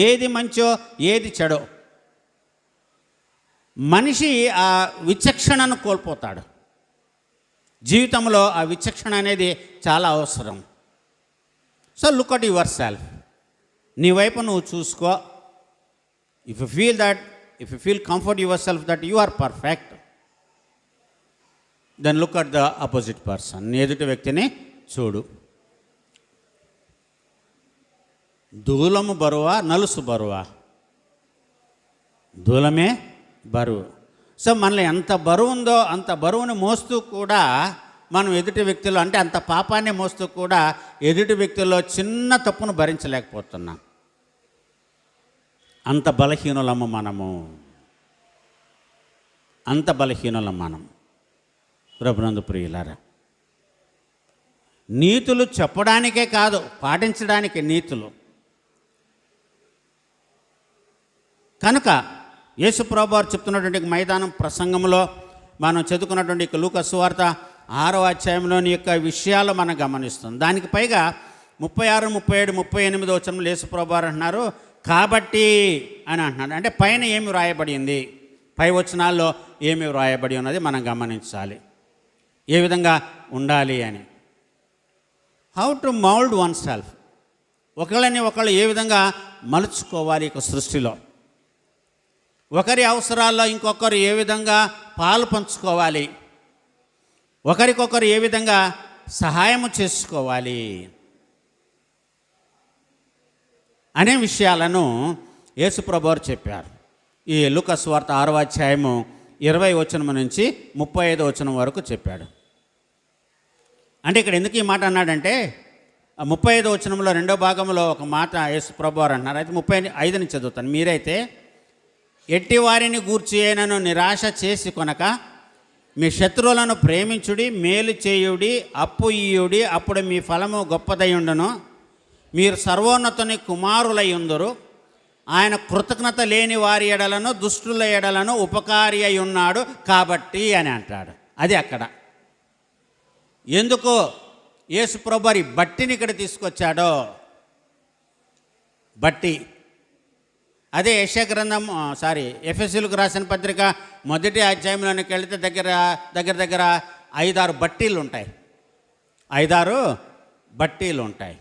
ఏది మంచో ఏది చెడో. మనిషి ఆ విచక్షణను కోల్పోతాడు. జీవితంలో ఆ విచక్షణ అనేది చాలా అవసరం. So look at yourself. నీ వైపు నువ్వు చూసుకో. If you feel comfort yourself that you are perfect, then look at the opposite person. నీ ఎదుటి వ్యక్తిని చూడు. దూలము బరువా, నలుసు బరువా? దూలమే బరువు. సో మనలో ఎంత బరువు ఉందో అంత బరువుని మోస్తూ కూడా మనం ఎదుటి వ్యక్తులు, అంటే అంత పాపాన్ని మోస్తూ కూడా ఎదుటి వ్యక్తుల్లో చిన్న తప్పును భరించలేకపోతున్నాం. అంత బలహీనులము మనము, అంత బలహీనులం మనం. ప్రభునందు ప్రియులారా, నీతులు చెప్పడానికే కాదు, పాటించడానికి నీతులు. కనుక యేసు ప్రభువు వారు చెప్తున్నటువంటి మైదానం ప్రసంగంలో మనం చదువుకున్నటువంటి లూకా సువార్త 6వ అధ్యాయంలోని యొక్క విషయాలు మనం గమనిస్తాం. దానికి పైగా 36, 37, 38 వచనంలో యేసు ప్రభువు వారు అంటున్నారు కాబట్టి అని అంటున్నాడు. అంటే పైన ఏమి వ్రాయబడింది, పై వచనాల్లో ఏమి వ్రాయబడి ఉన్నది మనం గమనించాలి. ఏ విధంగా ఉండాలి అని. How to mould one self. ఒకళ్ళని ఒకళ్ళు ఏ విధంగా మలుచుకోవాలి ఈ సృష్టిలో. ఒకరి అవసరాల్లో ఇంకొకరు ఏ విధంగా పాలు పంచుకోవాలి, ఒకరికొకరు ఏ విధంగా సహాయము చేసుకోవాలి అనే విషయాలను యేసు ప్రభువు చెప్పారు. ఈ లూకా సువార్త 6వ అధ్యాయము 20 వచనం నుంచి 35 వచనం వరకు చెప్పాడు. అంటే ఇక్కడ ఎందుకు ఈ మాట అన్నాడంటే 35 వచనంలో 2వ భాగంలో ఒక మాట యేసు ప్రభువు అన్నారు. అయితే 35 నుంచి చదువుతాను. మీరైతే ఎట్టి వారిని గూర్చి అయినను నిరాశ చేసి కొనక మీ శత్రువులను ప్రేమించుడి, మేలు చేయుడి, అప్పు ఇయ్యుడి, అప్పుడు మీ ఫలము గొప్పదయ్యుండును. మీరు సర్వోన్నతుని కుమారులయ్యుందురు. ఆయన కృతజ్ఞత లేని వారి ఎడలను దుష్టుల ఎడలను ఉపకారి అయి ఉన్నాడు కాబట్టి అని అంటాడు. అది అక్కడ ఎందుకు యేసు ప్రభువు బట్టిని ఇక్కడ తీసుకొచ్చాడో. బట్టి అదే యెషయా గ్రంథం ఎఫెసీయులకు రాసిన పత్రిక 1వ అధ్యాయంలోనికి వెళితే దగ్గర 5-6 బట్టీలు ఉంటాయి. 5-6 బట్టీలు ఉంటాయి.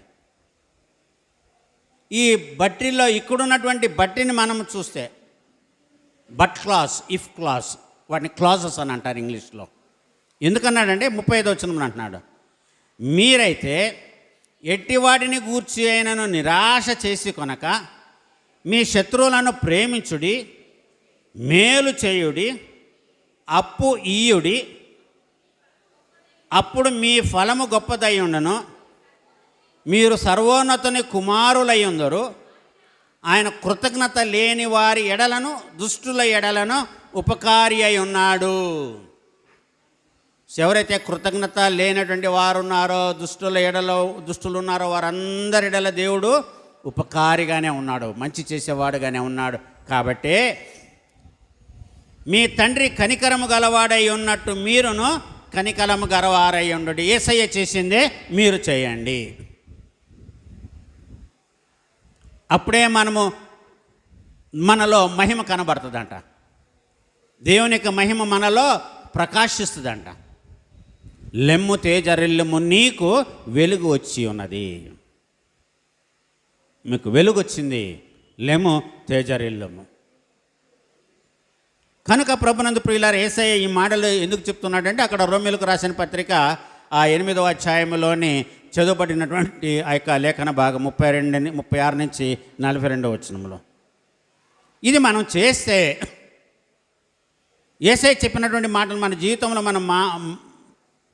ఈ బట్టీల్లో ఇక్కడున్నటువంటి బట్టీని మనం చూస్తే బట్ క్లాస్, ఇఫ్ క్లాస్, వాటిని క్లాజెస్ అని అంటారు ఇంగ్లీష్లో. ఎందుకన్నాడంటే 35వ వచనం అంటున్నాడు, మీరైతే ఎట్టివాటిని గూర్చి అయినను నిరాశ చేసి కొనక మీ శత్రువులను ప్రేమించుడి, మేలు చేయుడి, అప్పు ఇయ్యుడి, అప్పుడు మీ ఫలము గొప్పదై ఉండును. మీరు సర్వోన్నతుని కుమారులయ్యుందరు. ఆయన కృతజ్ఞత లేని వారి ఎడలను దుష్టుల ఎడలను ఉపకారి అయి ఉన్నాడు. ఎవరైతే కృతజ్ఞత లేనటువంటి వారు ఉన్నారో, దుష్టులు ఉన్నారో వారందరి ఎడల దేవుడు ఉపకారిగానే ఉన్నాడు, మంచి చేసేవాడుగానే ఉన్నాడు. కాబట్టి మీ తండ్రి కనికరము గలవాడై ఉన్నట్టు మీరును కనికరము గలవారై ఉండు. యేసయ్య చేసిందే మీరు చేయండి. అప్పుడే మనలో మహిమ కనబడుతుందంట. దేవుని యొక్క మహిమ మనలో ప్రకాశిస్తుందంట. లెమ్ము తేజరిల్లుము, నీకు వెలుగు వచ్చి ఉన్నది. మీకు వెలుగు వచ్చింది, లెమ్ము తేజరిల్లుము. కనుక ప్రభునందు ప్రియులారా, యేసయ్య ఈ మాటలు ఎందుకు చెప్తున్నాడంటే అక్కడ రోమీయులకు రాసిన పత్రిక 8వ అధ్యాయంలోని చదువుబడినటువంటి ఆ యొక్క లేఖన భాగం 36 నుంచి 42 వచనంలో ఇది మనం చేస్తే యేసయ్య చెప్పినటువంటి మాటలు మన జీవితంలో మనం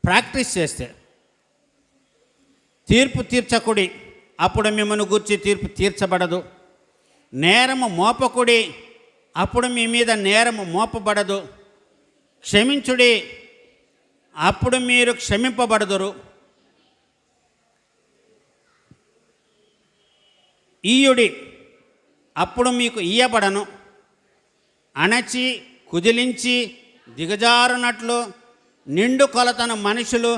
ప్రాక్టీస్ చేస్తే. తీర్పు తీర్చకుడి, అప్పుడు మిమ్మల్ని గూర్చి తీర్పు తీర్చబడదు. నేరము మోపకుడి, అప్పుడు మీ మీద నేరము మోపబడదు. క్షమించుడి, అప్పుడు మీరు క్షమింపబడదురు. ఈయుడి, అప్పుడు మీకు ఇయ్యబడను. అణచి కుదిలించి దిగజారునట్లు నిండు కొలతను మనుషులు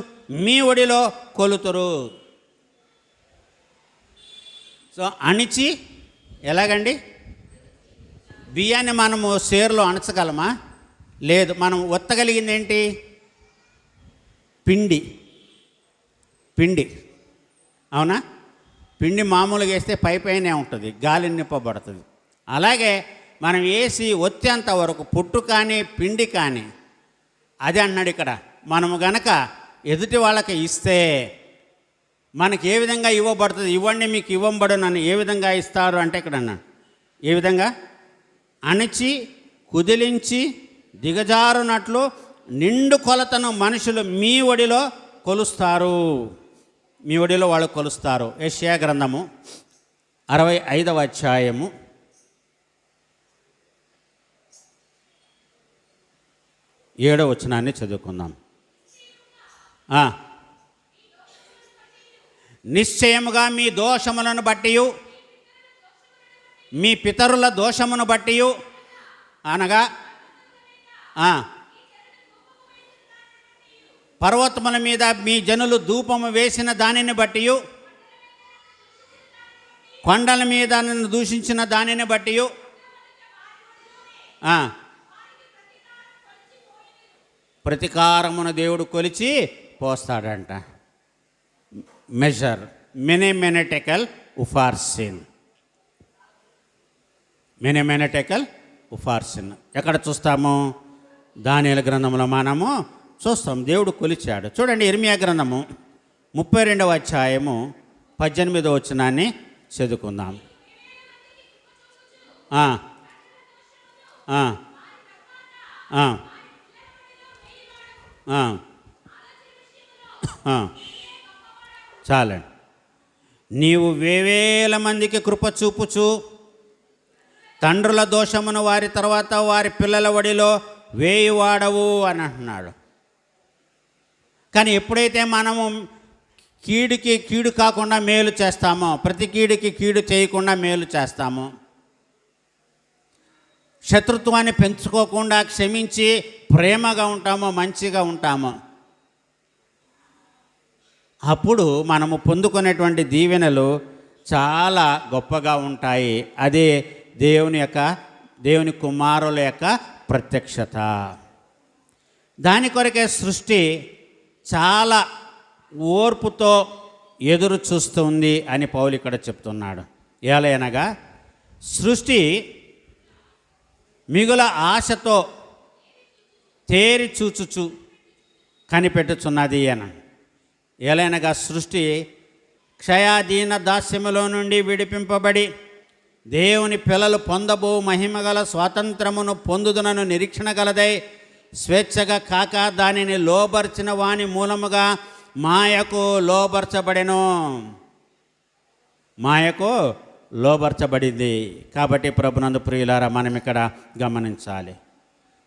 మీ ఒడిలో కొలుతురు. సో అణిచి ఎలాగండి? బియ్యాన్ని మనము సేరులో అణచగలమా? లేదు. మనం ఒత్తగలిగింది ఏంటి? పిండి. అవునా? పిండి మామూలుగా వేస్తే పైనే ఉంటుంది, గాలి నింపబడుతుంది. అలాగే మనం వేసి ఒత్తేంత వరకు పుట్టు కానీ పిండి కానీ, అది అన్నాడు ఇక్కడ. మనము గనక ఎదుటి వాళ్ళకి ఇస్తే మనకి ఏ విధంగా ఇవ్వబడుతుంది? ఇవ్వండి మీకు ఇవ్వబడునని ఏ విధంగా ఇస్తారు అంటే ఇక్కడ అన్నాడు. ఏ విధంగా? అణచి కుదిలించి దిగజారునట్లు నిండు కొలతను మనుషులు మీ ఒడిలో కొలుస్తారు. మీ ఒడిలో వాళ్ళు కొలుస్తారు. యెషయా గ్రంథము 65వ అధ్యాయము 7వ వచనాన్ని చదువుకుందాం. నిశ్చయముగా మీ దోషములను బట్టి, మీ పితరుల దోషమును బట్టి, అనగా పర్వతముల మీద మీ జనులు ధూపము వేసిన దానిని బట్టి, కొండల మీద నన్ను దూషించిన దానిని బట్టి, ప్రతీకారమును దేవుడు కొలిచి పోస్తాడంట. Measure మెనెటెకల్ Upharsin. మెనెటెకల్ ఉఫార్సిన్ ఎక్కడ చూస్తాము? దానియేలు గ్రంథంలో మనము చూస్తాం. దేవుడు కొలిచాడు. చూడండి, ఇర్మియా గ్రంథము 32వ అధ్యాయము 18వ వచనాన్ని చదువుకుందాం. చాలండి. నీవు వేవేల మందికి కృప చూపుచు తండ్రుల దోషమును వారి తర్వాత వారి పిల్లల ఒడిలో వేయువాడవు అని అంటున్నాడు. కానీ ఎప్పుడైతే మనము కీడుకి కీడు కాకుండా మేలు చేస్తామో, ప్రతి కీడుకి కీడు చేయకుండా మేలు చేస్తామో, శత్రుత్వాన్ని పెంచుకోకుండా క్షమించి ప్రేమగా ఉంటామో, మంచిగా ఉంటామో, అప్పుడు మనము పొందుకునేటువంటి దీవెనలు చాలా గొప్పగా ఉంటాయి. అదే దేవుని కుమారుల యొక్క ప్రత్యక్షత. దాని కొరకే సృష్టి చాలా ఓర్పుతో ఎదురు చూస్తుంది అని పౌలు ఇక్కడ చెప్తున్నాడు. ఏలయనగా సృష్టి మిగుల ఆశతో తేరి చూచుచు కనిపెట్టుచున్నది అని. ఏలైనగా సృష్టి క్షయాధీన దాస్యములో నుండి విడిపింపబడి దేవుని పిల్లలు పొందబో మహిమగల స్వాతంత్రమును పొందుదునను నిరీక్షణ గలదై స్వేచ్ఛగా కాక దానిని లోబర్చిన వాని మూలముగా మాయకు లోబర్చబడింది. కాబట్టి ప్రభునందు ప్రియులారా, మనం ఇక్కడ గమనించాలి.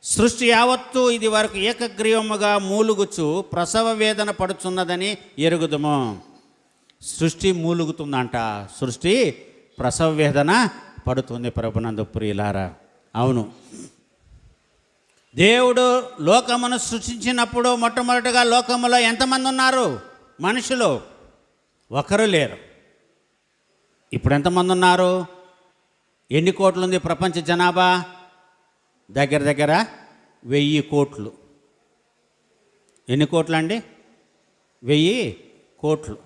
సృష్టి యావత్తు ఇది వరకు ఏకగ్రీవముగా మూలుగుచు ప్రసవ వేదన పడుచున్నదని ఎరుగుదుము. సృష్టి మూలుగుతుందంట. సృష్టి ప్రసవ వేదన పడుతుంది ప్రభునందు ప్రియులారా. అవును, దేవుడు లోకమును సృష్టించినప్పుడు మొట్టమొదటిగా లోకములో ఎంతమంది ఉన్నారు? మనుషులు ఒకరు లేరు. ఇప్పుడు ఎంతమంది ఉన్నారు? ఎన్ని కోట్లు ఉంది ప్రపంచ జనాభా? దగ్గర 1000 కోట్లు. ఎన్ని కోట్లు అండి? 1000 కోట్లు.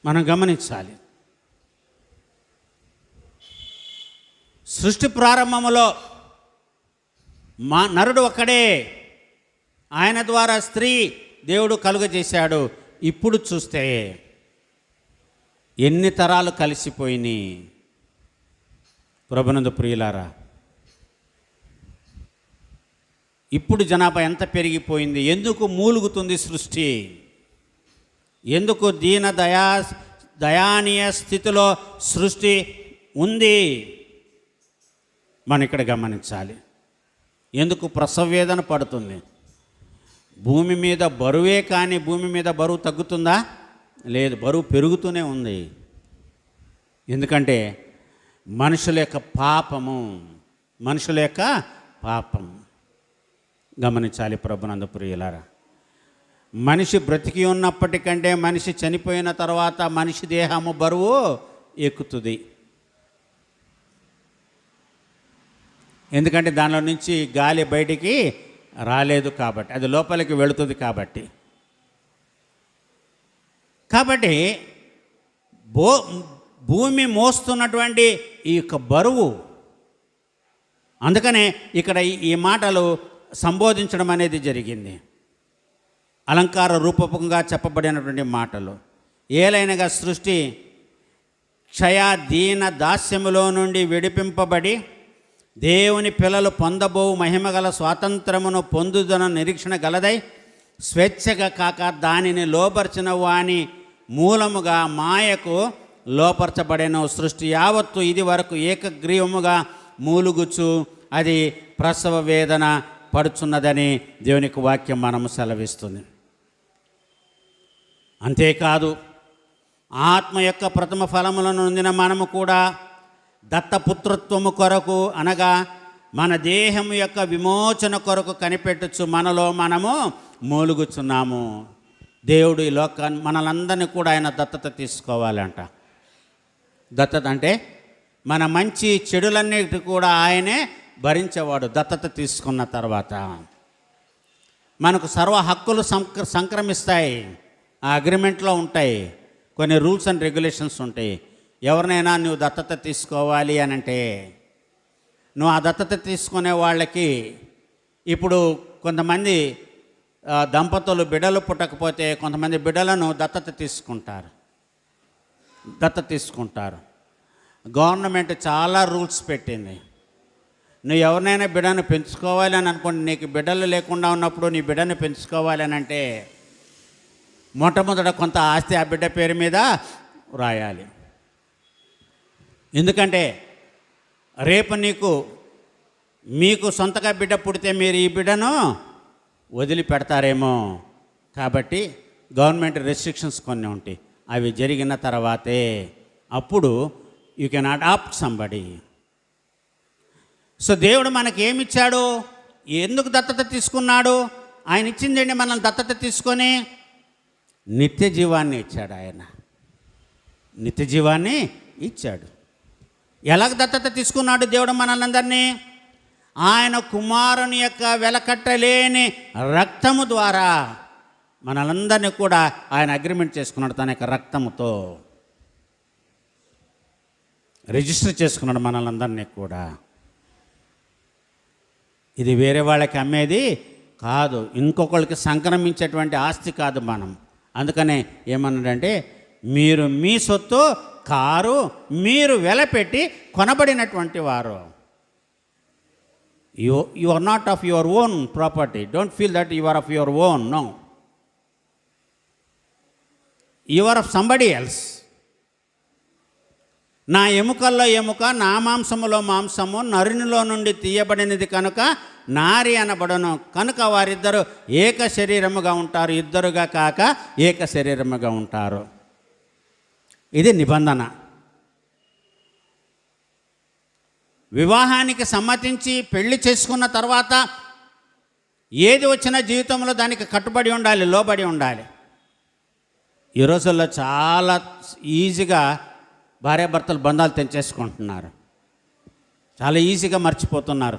మనం గమనించాలి. సృష్టి ప్రారంభములో నరుడు ఒక్కడే, ఆయన ద్వారా స్త్రీ దేవుడు కలుగజేశాడు. ఇప్పుడు చూస్తే ఎన్ని తరాలు కలిసిపోయినాయి ప్రభునందు ప్రియులారా. ఇప్పుడు జనాభా ఎంత పెరిగిపోయింది, ఎందుకు మూలుగుతుంది సృష్టి, ఎందుకు దయానీయ స్థితిలో సృష్టి ఉంది, మనం ఇక్కడ గమనించాలి. ఎందుకు ప్రసవ వేదన పడుతుంది? భూమి మీద బరువే, కానీ భూమి మీద బరువు తగ్గుతుందా? లేదు, బరువు పెరుగుతూనే ఉంది. ఎందుకంటే మనుషుల యొక్క పాపం గమనించాలి. ప్రభునందు ప్రియులారా, మనిషి బ్రతికి ఉన్నప్పటికంటే మనిషి చనిపోయిన తర్వాత మనిషి దేహము బరువు ఎక్కుతుంది. ఎందుకంటే దానిలో నుంచి గాలి బయటికి రాలేదు కాబట్టి, అది లోపలికి వెళుతుంది కాబట్టి భూమి మోస్తున్నటువంటి ఈ యొక్క బరువు, అందుకనే ఇక్కడ ఈ మాటలు సంబోధించడం అనేది జరిగింది. అలంకార రూపకంగా చెప్పబడినటువంటి మాటలు. ఏలైనగా సృష్టి దీన దాస్యములో నుండి విడిపింపబడి దేవుని పిల్లలు పొందబో మహిమగల స్వాతంత్రమును పొందుదన నిరీక్షణ గలదై స్వేచ్ఛగా కాక దానిని లోపర్చిన వాని మూలముగా మాయకు లోపరచబడెను. సృష్టి యావత్తు ఇది వరకు ఏకగ్రీవముగా మూలుగుచు అది ప్రసవ వేదన పడుచున్నదని దేవునికి వాక్యం మనము సెలవిస్తుంది. అంతేకాదు, ఆత్మ యొక్క ప్రథమ ఫలములను నొందిన మనము కూడా దత్తపుత్రత్వము కొరకు, అనగా మన దేహము యొక్క విమోచన కొరకు కనిపెట్టచ్చు మనలో మనము మూలుగుచున్నాము. దేవుడు ఈ లోకాన్ని మనలందరినీ కూడా ఆయన దత్తత తీసుకోవాలంట. దత్తత అంటే మన మంచి చెడులన్నిటి కూడా ఆయనే భరించేవాడు. దత్తత తీసుకున్న తర్వాత మనకు సర్వ హక్కులు సంక్రమిస్తాయి. ఆ అగ్రిమెంట్లో ఉంటాయి, కొన్ని రూల్స్ అండ్ రెగ్యులేషన్స్ ఉంటాయి. ఎవరినైనా నువ్వు దత్తత తీసుకోవాలి అని అంటే, నువ్వు ఆ దత్తత తీసుకునే వాళ్ళకి, ఇప్పుడు కొంతమంది దంపతులు బిడ్డలు పుట్టకపోతే కొంతమంది బిడ్డలను దత్తత తీసుకుంటారు. గవర్నమెంట్ చాలా రూల్స్ పెట్టింది. నువ్వు ఎవరినైనా బిడ్డను పెంచుకోవాలి అని అనుకోండి, నీకు బిడ్డలు లేకుండా ఉన్నప్పుడు నీ బిడ్డను పెంచుకోవాలి అని అంటే మొట్టమొదట కొంత ఆస్తి ఆ బిడ్డ పేరు మీద రాయాలి. ఎందుకంటే రేపు మీకు సొంతగా బిడ్డ పుడితే మీరు ఈ బిడ్డను వదిలిపెడతారేమో. కాబట్టి గవర్నమెంట్ రెస్ట్రిక్షన్స్ కొన్ని ఉంటాయి. అవి జరిగిన తర్వాతే అప్పుడు you can adapt somebody. So దేవుడు మనకి ఏమిచ్చాడు? ఎందుకు దత్తత తీసుకున్నాడు? ఆయన ఇచ్చిందండి మనల్ని దత్తత తీసుకొని నిత్య జీవాన్ని ఇచ్చాడు. ఆయన నిత్య జీవాన్ని ఇచ్చాడు. ఎలాగ దత్తత తీసుకున్నాడు దేవుడు మనల్ని అందరినీ? ఆయన కుమారుని యొక్క వెలకట్టలేని రక్తము ద్వారా మనలందరినీ కూడా ఆయన అగ్రిమెంట్ చేసుకున్నాడు. తన యొక్క రక్తముతో రిజిస్టర్ చేసుకున్నాడు మనలందరినీ కూడా. ఇది వేరే వాళ్ళకి అమ్మేది కాదు, ఇంకొకళ్ళకి సంక్రమించేటువంటి ఆస్తి కాదు మనం. అందుకనే ఏమన్నాడంటే, మీరు మీ సొత్తు కారు, మీరు వెలపెట్టి కొనబడినటువంటి వారు. You are not of your own property. Don't feel that you are of your own. No, you are of somebody else. నా ఎముకల్లో ఎముక, నా మాంసములో మాంసము నరునిలో నుండి తీయబడినది కనుక నారి అనబడను. కనుక వారిద్దరు ఏక శరీరముగా ఉంటారు, ఇద్దరుగా కాక ఏక శరీరముగా ఉంటారు. ఇది నిబంధన. వివాహానికి సమ్మతించి పెళ్లి చేసుకున్న తర్వాత ఏది వచ్చినా జీవితంలో దానికి కట్టుబడి ఉండాలి, లోబడి ఉండాలి. ఈ రోజుల్లో చాలా ఈజీగా భార్యాభర్తలు బంధాలు తెంచేసుకుంటున్నారు. చాలా ఈజీగా మర్చిపోతున్నారు.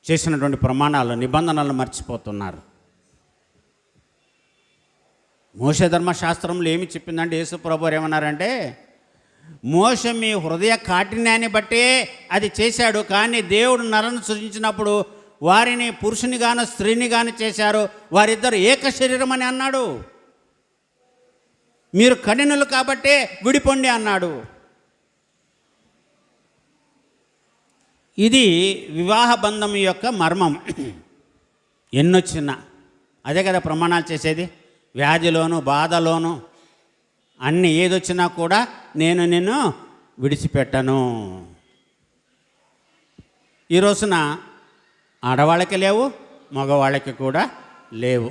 చేసినటువంటి ప్రమాణాలు, నిబంధనలను మర్చిపోతున్నారు. మోషే ధర్మశాస్త్రంలో ఏమి చెప్పిందంటే, యేసు ప్రభువారు ఏమన్నారంటే, మోషే మీ హృదయ కాఠిన్యాన్ని బట్టే అది చేశాడు, కానీ దేవుడు నరుని సృజించినప్పుడు వారిని పురుషుని గాను స్త్రీని గాను చేశారు, వారిద్దరు ఏక శరీరం అని అన్నాడు. మీరు కఠినులు కాబట్టే విడిపొండి అన్నాడు. ఇది వివాహ బంధం యొక్క మర్మం. ఎన్నొచ్చినా అదే కదా ప్రమాణాలు చేసేది. వ్యాధిలోను బాధలోను అన్నీ ఏదొచ్చినా కూడా నేను నిన్ను విడిచిపెట్టను. ఈ రోజున ఆడవాళ్ళకి లేవు, మగవాళ్ళకి కూడా లేవు.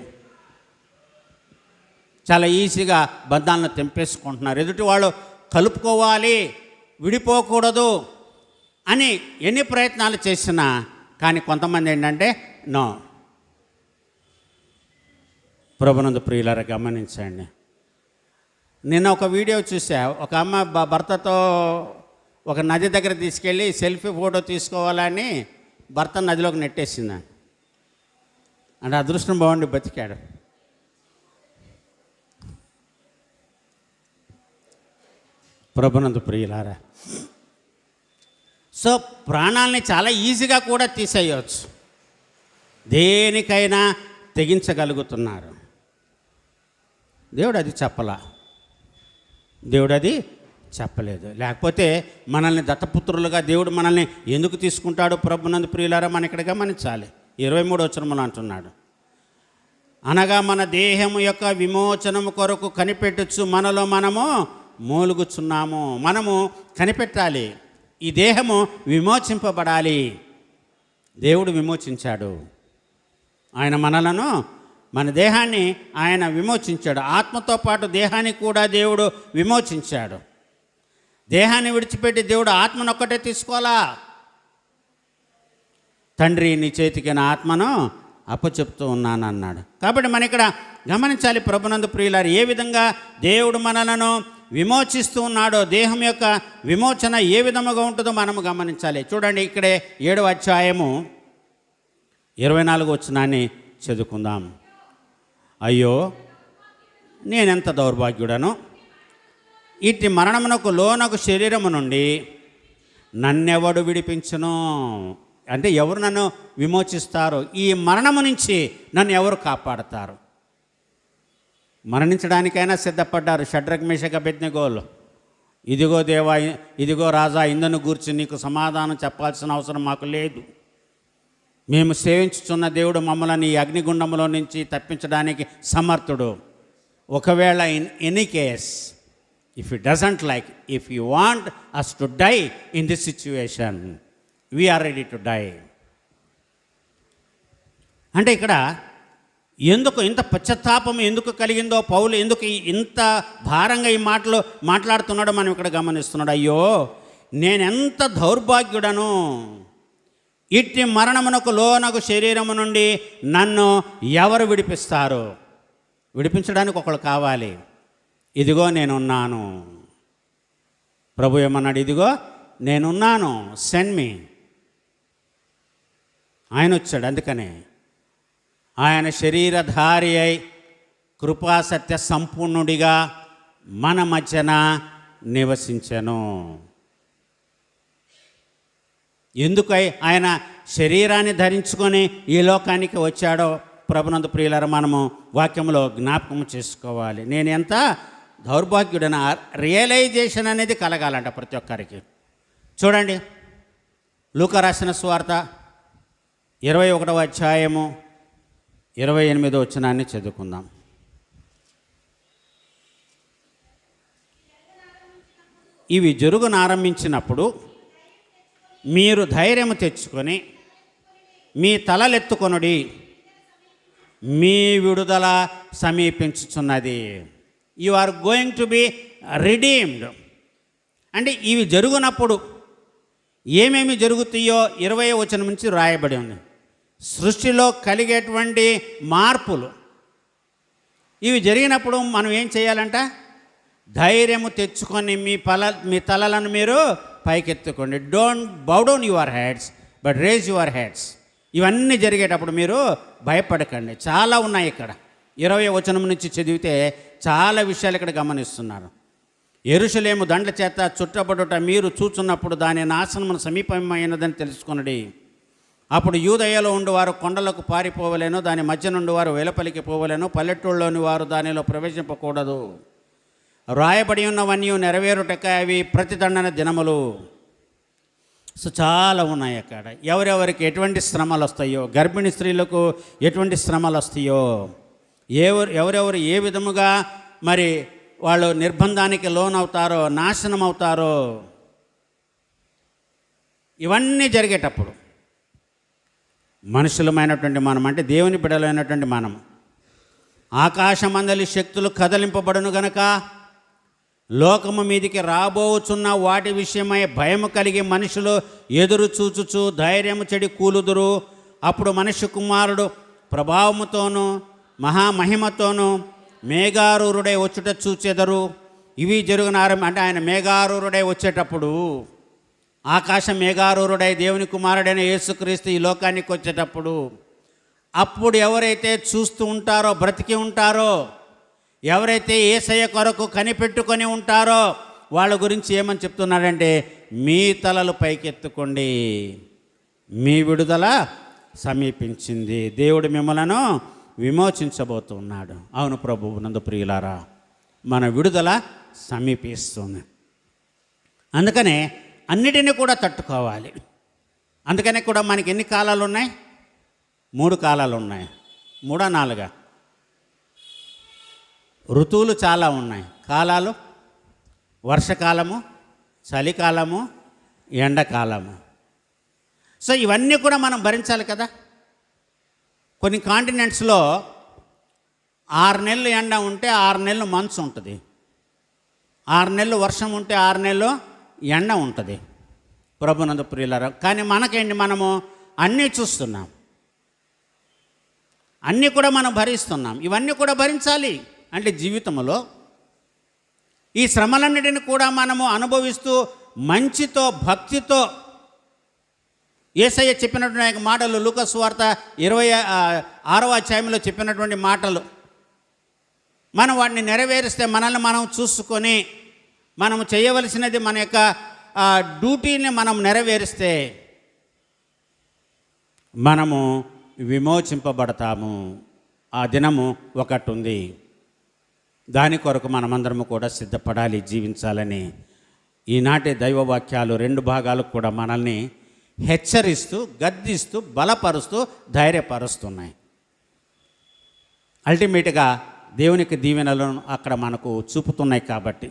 చాలా ఈజీగా బంధాలను తెంపేసుకుంటున్నారు. ఎదుటి వాళ్ళు కలుపుకోవాలి, విడిపోకూడదు అని ఎన్ని ప్రయత్నాలు చేసినా కానీ కొంతమంది ఏంటంటే నో. ప్రభునందు ప్రియులారా గమనించండి. నిన్న ఒక వీడియో చూసా. ఒక అమ్మ భర్తతో ఒక నది దగ్గర తీసుకెళ్ళి సెల్ఫీ ఫోటో తీసుకోవాలని భర్త నదిలోకి నెట్టేసింది. అంటే అదృష్టం బాగుండి బతికాడు. ప్రభునందు ప్రియులారా, సో ప్రాణాలని చాలా ఈజీగా కూడా తీసేయవచ్చు. దేనికైనా తెగించగలుగుతున్నారు. దేవుడు అది చెప్పలా, దేవుడు అది చెప్పలేదు. లేకపోతే మనల్ని దత్తపుత్రులుగా దేవుడు మనల్ని ఎందుకు తీసుకుంటాడు? ప్రభునందు ప్రియులారా, మన ఇక్కడ గమనించాలి. 23వ వచనంలో అంటున్నాడు, అనగా మన దేహము యొక్క విమోచనము కొరకు కనిపెట్టచ్చు మనలో మనము మూలుగుచున్నాము. మనము కనిపెట్టాలి. ఈ దేహము విమోచింపబడాలి. దేవుడు విమోచించాడు. ఆయన మనలను, మన దేహాన్ని ఆయన విమోచించాడు. ఆత్మతో పాటు దేహాన్ని కూడా దేవుడు విమోచించాడు. దేహాన్ని విడిచిపెట్టి దేవుడు ఆత్మనొక్కటే తీసుకోవాలా? తండ్రి నీ చేతికి నా ఆత్మను అప్పచెప్తూ ఉన్నాను అన్నాడు. కాబట్టి మన ఇక్కడ గమనించాలి ప్రభునందు ప్రియులారు, ఏ విధంగా దేవుడు మనలను విమోచిస్తూ ఉన్నాడో, దేహం యొక్క విమోచన ఏ విధముగా ఉంటుందో మనము గమనించాలి. చూడండి, ఇక్కడే 7వ అధ్యాయము 24వ వచనాన్ని చదువుకుందాం. అయ్యో నేనెంత దౌర్భాగ్యుడను, ఇట్టి మరణమునకు లోనకు శరీరము నుండి నన్నెవడు విడిపించును. అంటే ఎవరు నన్ను విమోచిస్తారు? ఈ మరణము నుంచి నన్ను ఎవరు కాపాడతారు? మరణించడానికైనా సిద్ధపడ్డారు షడ్రక్ మేషక్ అబేద్నెగోలు. ఇదిగో దేవా, ఇదిగో రాజా, ఇందును గూర్చి నీకు సమాధానం చెప్పాల్సిన అవసరం మాకు లేదు. మేము సేవించుచున్న దేవుడు మమ్మల్ని ఈ అగ్నిగుండంలో నుంచి తప్పించడానికి సమర్థుడు. ఒకవేళ in any case, if you doesn't like, if you want us to die in this situation, we are ready to die. అంటే ఇక్కడ ఎందుకు ఇంత పశ్చాత్తాపం ఎందుకు కలిగిందో, పౌలు ఎందుకు ఇంత భారంగా ఈ మాటలు మాట్లాడుతున్నాడో మనం ఇక్కడ గమనిస్తున్నాడు. అయ్యో నేనెంత దౌర్భాగ్యుడను, ఇట్టి మరణమునకు లోనకు శరీరము నుండి నన్ను ఎవరు విడిపిస్తారు? విడిపించడానికి ఒకళ్ళు కావాలి. ఇదిగో నేనున్నాను. ప్రభు ఏమన్నాడు? ఇదిగో నేనున్నాను, సెండ్ మీ. ఆయన వచ్చాడు. అందుకనే ఆయన శరీరధారి అయి కృపాసత్య సంపూర్ణుడిగా మన మధ్యన నివసించెను. ఎందుకై ఆయన శరీరాన్ని ధరించుకొని ఈ లోకానికి వచ్చాడో ప్రభునందు ప్రియులారా మనము వాక్యంలో జ్ఞాపకం చేసుకోవాలి. నేను ఎంత దౌర్భాగ్యుడైన రియలైజేషన్ అనేది కలగాలంట ప్రతి ఒక్కరికి. చూడండి, లూకా రాసిన సువార్త 21వ అధ్యాయము 28వ వచనాన్ని చదువుకుందాం. ఇవి జరుగునారంభించినప్పుడు మీరు ధైర్యము తెచ్చుకొని మీ తలలెత్తుకొనుడి, మీ విడుదల సమీపించుచున్నది. You are going to be redeemed. అంటే ఇవి జరుగునప్పుడు ఏమేమి జరుగుతాయో 20వ వచనం నుంచి రాయబడి ఉంది. సృష్టిలో కలిగేటువంటి మార్పులు ఇవి జరిగినప్పుడు మనం ఏం చేయాలంట? ధైర్యము తెచ్చుకొని మీ తలలను మీరు పైకెత్తుకోండి. Don't bow down your heads but raise your heads. ఇవన్నీ జరిగేటప్పుడు మీరు భయపడకండి. చాలా ఉన్నాయి ఇక్కడ. 20వ వచనం నుంచి చదివితే చాలా విషయాలు ఇక్కడ గమనిస్తున్నారు. యెరూషలేము దండ్ల చేత చుట్టబడుట మీరు చూచున్నప్పుడు దాని నాశనమును సమీపమైనదని తెలుసుకొనుడి. అప్పుడు యూదయలో ఉండువారు కొండలకు పారిపోవలేను, దాని మధ్య నుండి వారు వెలుపలికి పోవలేను, పల్లెటూళ్ళలోని వారు దానిలో ప్రవేశింపకూడదు. రాయబడి ఉన్నవన్నీ నెరవేరుటక అవి ప్రతిదండన దినములు. సో చాలా ఉన్నాయి అక్కడ. ఎవరెవరికి ఎటువంటి శ్రమలు వస్తాయో, గర్భిణీ స్త్రీలకు ఎటువంటి శ్రమలు వస్తాయో, ఎవరెవరు ఏ విధముగా మరి వాళ్ళు నిర్బంధానికి లోనవుతారో, నాశనం అవుతారో, ఇవన్నీ జరిగేటప్పుడు మనుషులమైనటువంటి మనం, అంటే దేవుని బిడ్డలైనటువంటి మనం, ఆకాశమందలి శక్తులు కదలింపబడును గనక లోకము మీదికి రాబోచున్న వాటి విషయమై భయము కలిగి మనుషులు ఎదురు చూచుచు ధైర్యము చెడి కూలుదురు. అప్పుడు మనుష్య కుమారుడు ప్రభావముతోనూ మహామహిమతోనూ మేఘారూరుడై వచ్చుట చూచెదరు. ఇవి జరుగున అంటే ఆయన మేఘారూరుడై వచ్చేటప్పుడు, ఆకాశ మేఘారూరుడై దేవుని కుమారుడైన యేసుక్రీస్తు ఈ లోకానికి వచ్చేటప్పుడు, అప్పుడు ఎవరైతే చూస్తూ ఉంటారో, బ్రతికి ఉంటారో, ఎవరైతే యేసయ్య కొరకు కనిపెట్టుకొని ఉంటారో వాళ్ళ గురించి ఏమని చెప్తున్నాడంటే, మీ తలలు పైకెత్తుకోండి, మీ విడుదల సమీపించింది, దేవుడు మిమ్మలను విమోచించబోతున్నాడు. అవును ప్రభువు నందు ప్రియులారా, మన విడుదల సమీపిస్తుంది. అందుకనే అన్నిటినీ కూడా తట్టుకోవాలి. అందుకనే కూడా మనకి ఎన్ని కాలాలు ఉన్నాయి? 3 కాలాలు ఉన్నాయి. 3 4 ఋతువులు చాలా ఉన్నాయి. కాలాలు వర్షకాలము, చలికాలము, ఎండాకాలము. సో ఇవన్నీ కూడా మనం భరించాలి కదా. కొన్ని కాంటినెంట్స్లో 6 నెలలు ఎండ ఉంటే 6 నెలలు మంచు ఉంటుంది, 6 నెలలు వర్షం ఉంటే 6 నెలలు ఎండ ఉంటుంది. ప్రభునందు ప్రియులారా, కానీ మనకేంటి, మనము అన్నీ చూస్తున్నాం, అన్నీ కూడా మనం భరిస్తున్నాం. ఇవన్నీ కూడా భరించాలి. అంటే జీవితంలో ఈ శ్రమలన్నిటిని కూడా మనము అనుభవిస్తూ మంచితో, భక్తితో, యేసయ్య చెప్పినటువంటి మాటలు, లూకా సువార్త 26వ అధ్యాయంలో చెప్పినటువంటి మాటలు, మనం వాటిని నెరవేరిస్తే, మనల్ని మనం చూసుకొని మనము చేయవలసినది, మన యొక్క డ్యూటీని మనం నెరవేరిస్తే మనము విమోచింపబడతాము. ఆ దినము ఒకటి ఉంది, దాని కొరకు మనమందరము కూడా సిద్ధపడాలి, జీవించాలని. ఈనాటి దైవవాక్యాలు 2 భాగాలు కూడా మనల్ని హెచ్చరిస్తూ, గద్దిస్తూ, బలపరుస్తూ, ధైర్యపరుస్తున్నాయి. అల్టిమేట్గా దేవునికి దీవెనలను అక్కడ మనకు చూపుతున్నాయి. కాబట్టి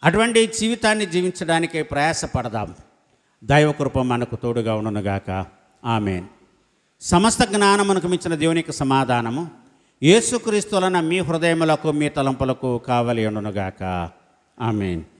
అటువంటి జీవితాన్ని జీవించడానికి ప్రయాసపడదాం. దైవకృప మనకు తోడుగా ఉండునుగాక. ఆమేన్. సమస్త జ్ఞానమునకు మించిన దేవునికి సమాధానము యేసుక్రీస్తు వలన మీ హృదయములకు, మీ తలంపులకు కావలి ఉండునుగాక. ఆమేన్.